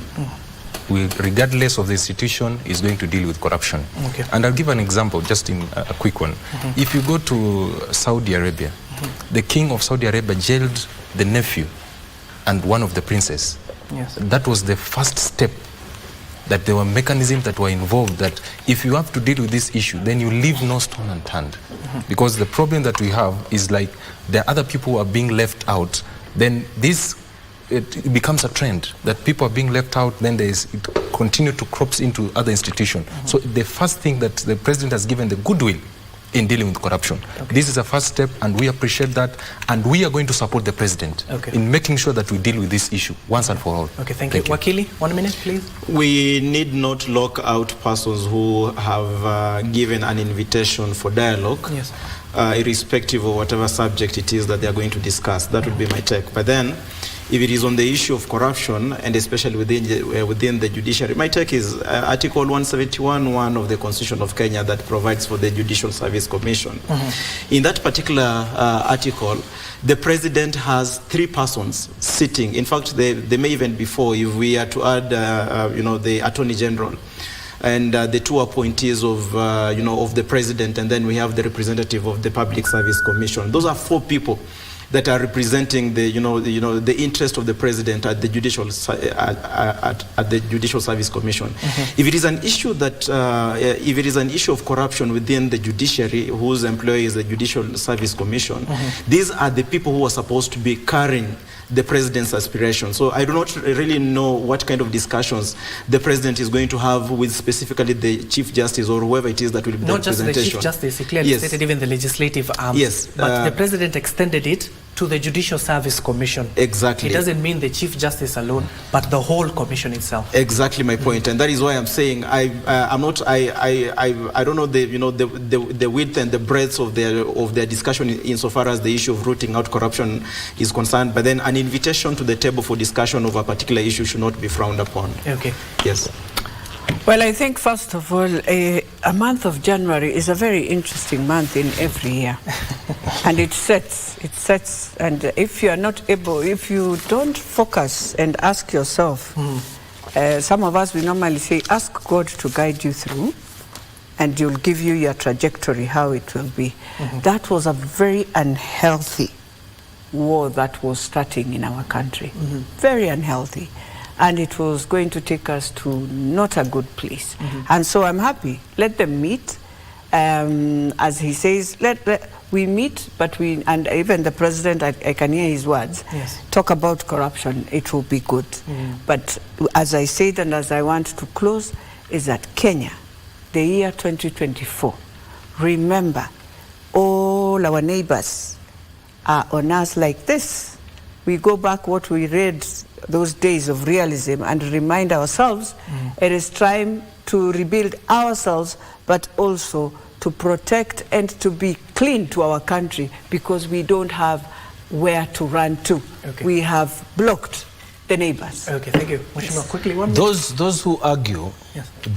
S14: Regardless of the institution, is going to deal with corruption. And I'll give an example, just in a quick one. If you go to Saudi Arabia, the king of Saudi Arabia jailed the nephew and one of the princes. That was the first step, that there were mechanisms that were involved, that if you have to deal with this issue, then you leave no stone unturned. Because the problem that we have is, like, there are other people who are being left out, then it becomes a trend that people are being left out, then it continue to crops into other institutions. So the first thing that the president has given the goodwill in dealing with corruption. This is a first step, and we appreciate that, and we are going to support the president in making sure that we deal with this issue once and for all.
S1: Thank you. Wakili, 1 minute, please.
S3: We need not lock out persons who have given an invitation for dialogue, irrespective of whatever subject it is that they are going to discuss. That would be my take. But then, if it is on the issue of corruption, and especially within the judiciary, my take is Article 171(1) of the Constitution of Kenya that provides for the Judicial Service Commission. In that particular article, the president has 3 persons sitting. In fact, they may even be 4 if we are to add, the Attorney General and the 2 appointees of, of the president, and then we have the representative of the Public Service Commission. Those are 4 people that are representing the the interest of the president at the judicial at the Judicial Service Commission. If it is an issue that if it is an issue of corruption within the judiciary, whose employee is the Judicial Service Commission, these are the people who are supposed to be carrying the president's aspirations. So I do not really know what kind of discussions the president is going to have with specifically the Chief Justice or whoever it is that will be
S1: not
S3: the
S1: just the Chief Justice, he clearly stated even the legislative arm.
S3: Yes.
S1: But the president extended it to the Judicial Service Commission.
S3: Exactly.
S1: It doesn't mean the Chief Justice alone, but the whole commission itself.
S3: Exactly my point, and that is why I'm saying I don't know the width and the breadth of their discussion insofar as the issue of rooting out corruption is concerned. But then an invitation to the table for discussion of a particular issue should not be frowned upon.
S1: Okay.
S3: Yes.
S13: Well, I think first of all, a month of January is a very interesting month in every year. And it sets, and if you are not able, if you don't focus and ask yourself, some of us, we normally say, ask God to guide you through, and you'll give you your trajectory, how it will be. That was a very unhealthy war that was starting in our country. Very unhealthy. And it was going to take us to not a good place. And so I'm happy. Let them meet. As he says, we meet, but and even the president, I can hear his words, talk about corruption, it will be good. But as I said, and as I want to close, is that Kenya, the year 2024, remember, all our neighbors are on us like this. We go back what we read those days of realism and remind ourselves it is time to rebuild ourselves, but also to protect and to be clean to our country, because we don't have where to run to. We have blocked the neighbors.
S1: Okay, thank you. Mheshimiwa, quickly one.
S5: Those who argue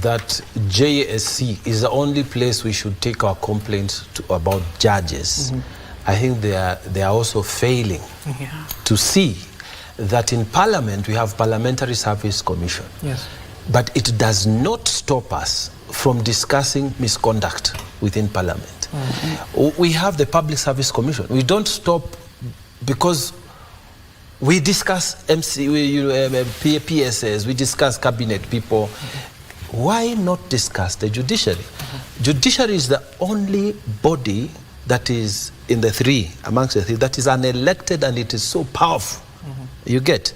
S5: that JSC is the only place we should take our complaints to about judges, I think they are also failing to see that in Parliament we have Parliamentary Service Commission. But it does not stop us from discussing misconduct within Parliament. We have the Public Service Commission. We don't stop because we discuss PSS, we discuss cabinet people. Why not discuss the judiciary? Judiciary is the only body that is in the three, amongst the three, that is unelected, and it is so powerful. You get?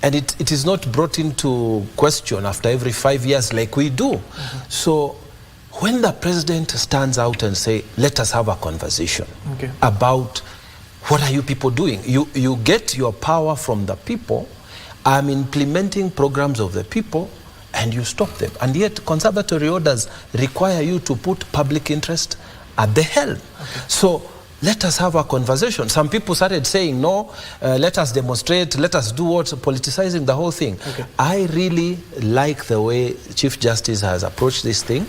S5: And it is not brought into question after every 5 years like we do. So when the president stands out and say, let us have a conversation about what are you people doing? You get your power from the people. I'm implementing programs of the people, and you stop them. And yet conservatory orders require you to put public interest at the helm. So let us have a conversation. Some people started saying, no, let us demonstrate, let us do what, politicizing the whole thing. I really like the way Chief Justice has approached this thing,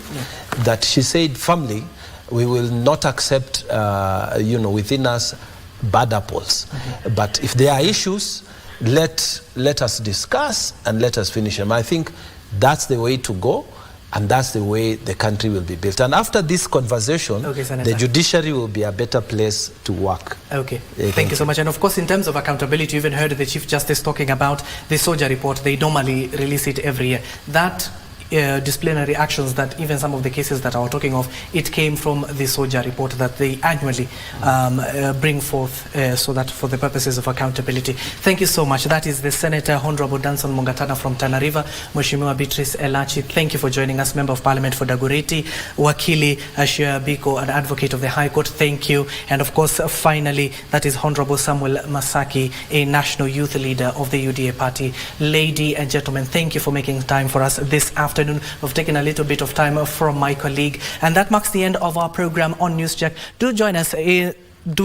S5: that she said firmly, we will not accept, within us, bad apples. But if there are issues, let us discuss and let us finish them. I think that's the way to go. And that's the way the country will be built. And after this conversation, the judiciary will be a better place to work.
S1: Okay, thank you so much. And of course, in terms of accountability, you even heard the Chief Justice talking about the SOJA report. They normally release it every year. That disciplinary actions, that even some of the cases that I was talking of, it came from the SOJA report that they annually bring forth so that for the purposes of accountability. Thank you so much. That is the Senator Honorable Danson Mungatana from Tana River. Mheshimiwa Beatrice Elachi, thank you for joining us. Member of Parliament for Dagoretti. Wakili Ashia Biko, an advocate of the High Court, thank you. And of course, finally, that is Honorable Samuel Masaki, a national youth leader of the UDA party. Ladies and gentlemen, thank you for making time for us this afternoon. We've taken a little bit of time from my colleague, and that marks the end of our program on NewsCheck. Do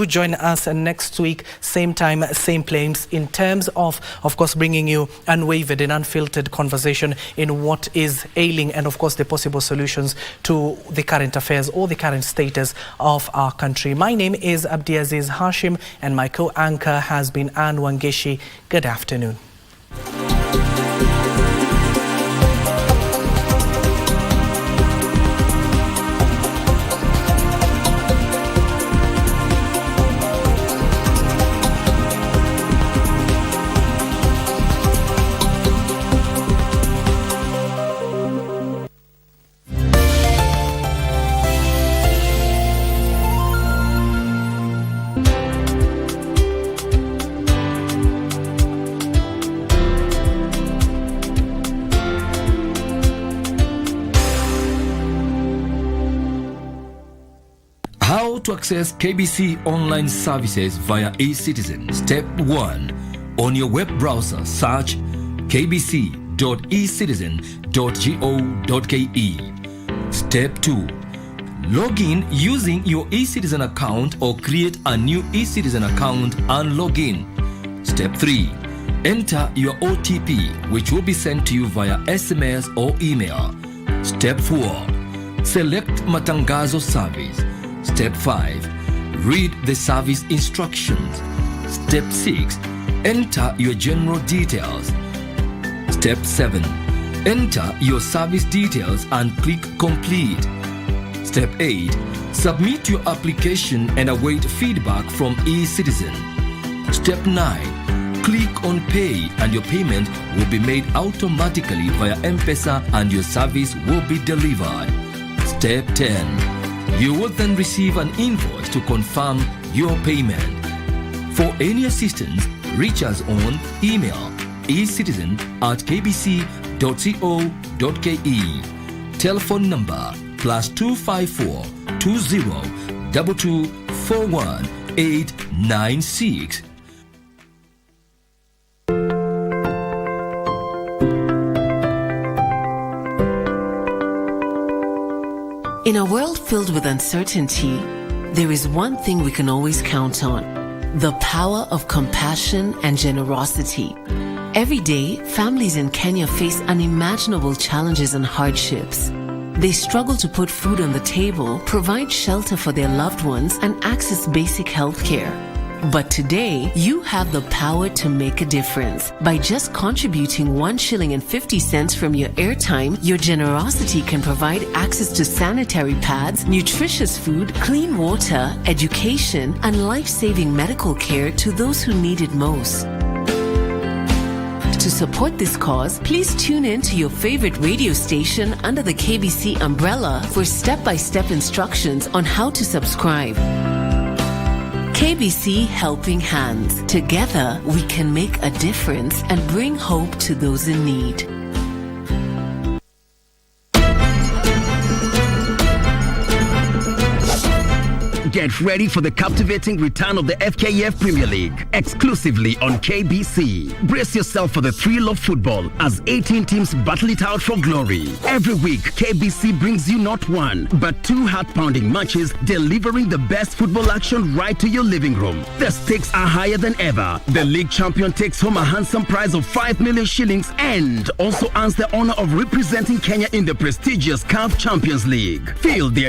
S1: join us next week, same time, same place, in terms of course, bringing you unwavered and unfiltered conversation in what is ailing, and of course the possible solutions to the current affairs or the current status of our country. My name is Abdiaziz Hashim, and my co-anchor has been Anne Wangeshi. Good afternoon.
S17: access KBC Online services via eCitizen. Step 1. On your web browser, search kbc.ecitizen.go.ke. Step 2. Log in using your eCitizen account or create a new eCitizen account and log in. Step 3. Enter your OTP, which will be sent to you via SMS or email. Step 4. Select Matangazo service. Step 5. Read the service instructions. Step 6. Enter your general details. Step 7. Enter your service details and click complete. Step 8. Submit your application and await feedback from eCitizen. Step 9. Click on pay and your payment will be made automatically via M-Pesa and your service will be delivered. Step 10. You will then receive an invoice to confirm your payment. For any assistance, reach us on email ecitizen@kbc.co.ke. Telephone number +254 20 22 41 896.
S18: In a world filled with uncertainty, there is one thing we can always count on: the power of compassion and generosity. Every day, families in Kenya face unimaginable challenges and hardships. They struggle to put food on the table, provide shelter for their loved ones, and access basic health care. But today, you have the power to make a difference. By just contributing 1 shilling and 50 cents from your airtime, your generosity can provide access to sanitary pads, nutritious food, clean water, education, and life-saving medical care to those who need it most. To support this cause, please tune in to your favorite radio station under the KBC umbrella for step-by-step instructions on how to subscribe. KBC Helping Hands. Together, we can make a difference and bring hope to those in need.
S19: Get ready for the captivating return of the FKF Premier League, exclusively on KBC. Brace yourself for the thrill of football as 18 teams battle it out for glory. Every week, KBC brings you not one, but 2 heart-pounding matches, delivering the best football action right to your living room. The stakes are higher than ever. The league champion takes home a handsome prize of 5 million shillings and also earns the honor of representing Kenya in the prestigious CAF Champions League. Feel the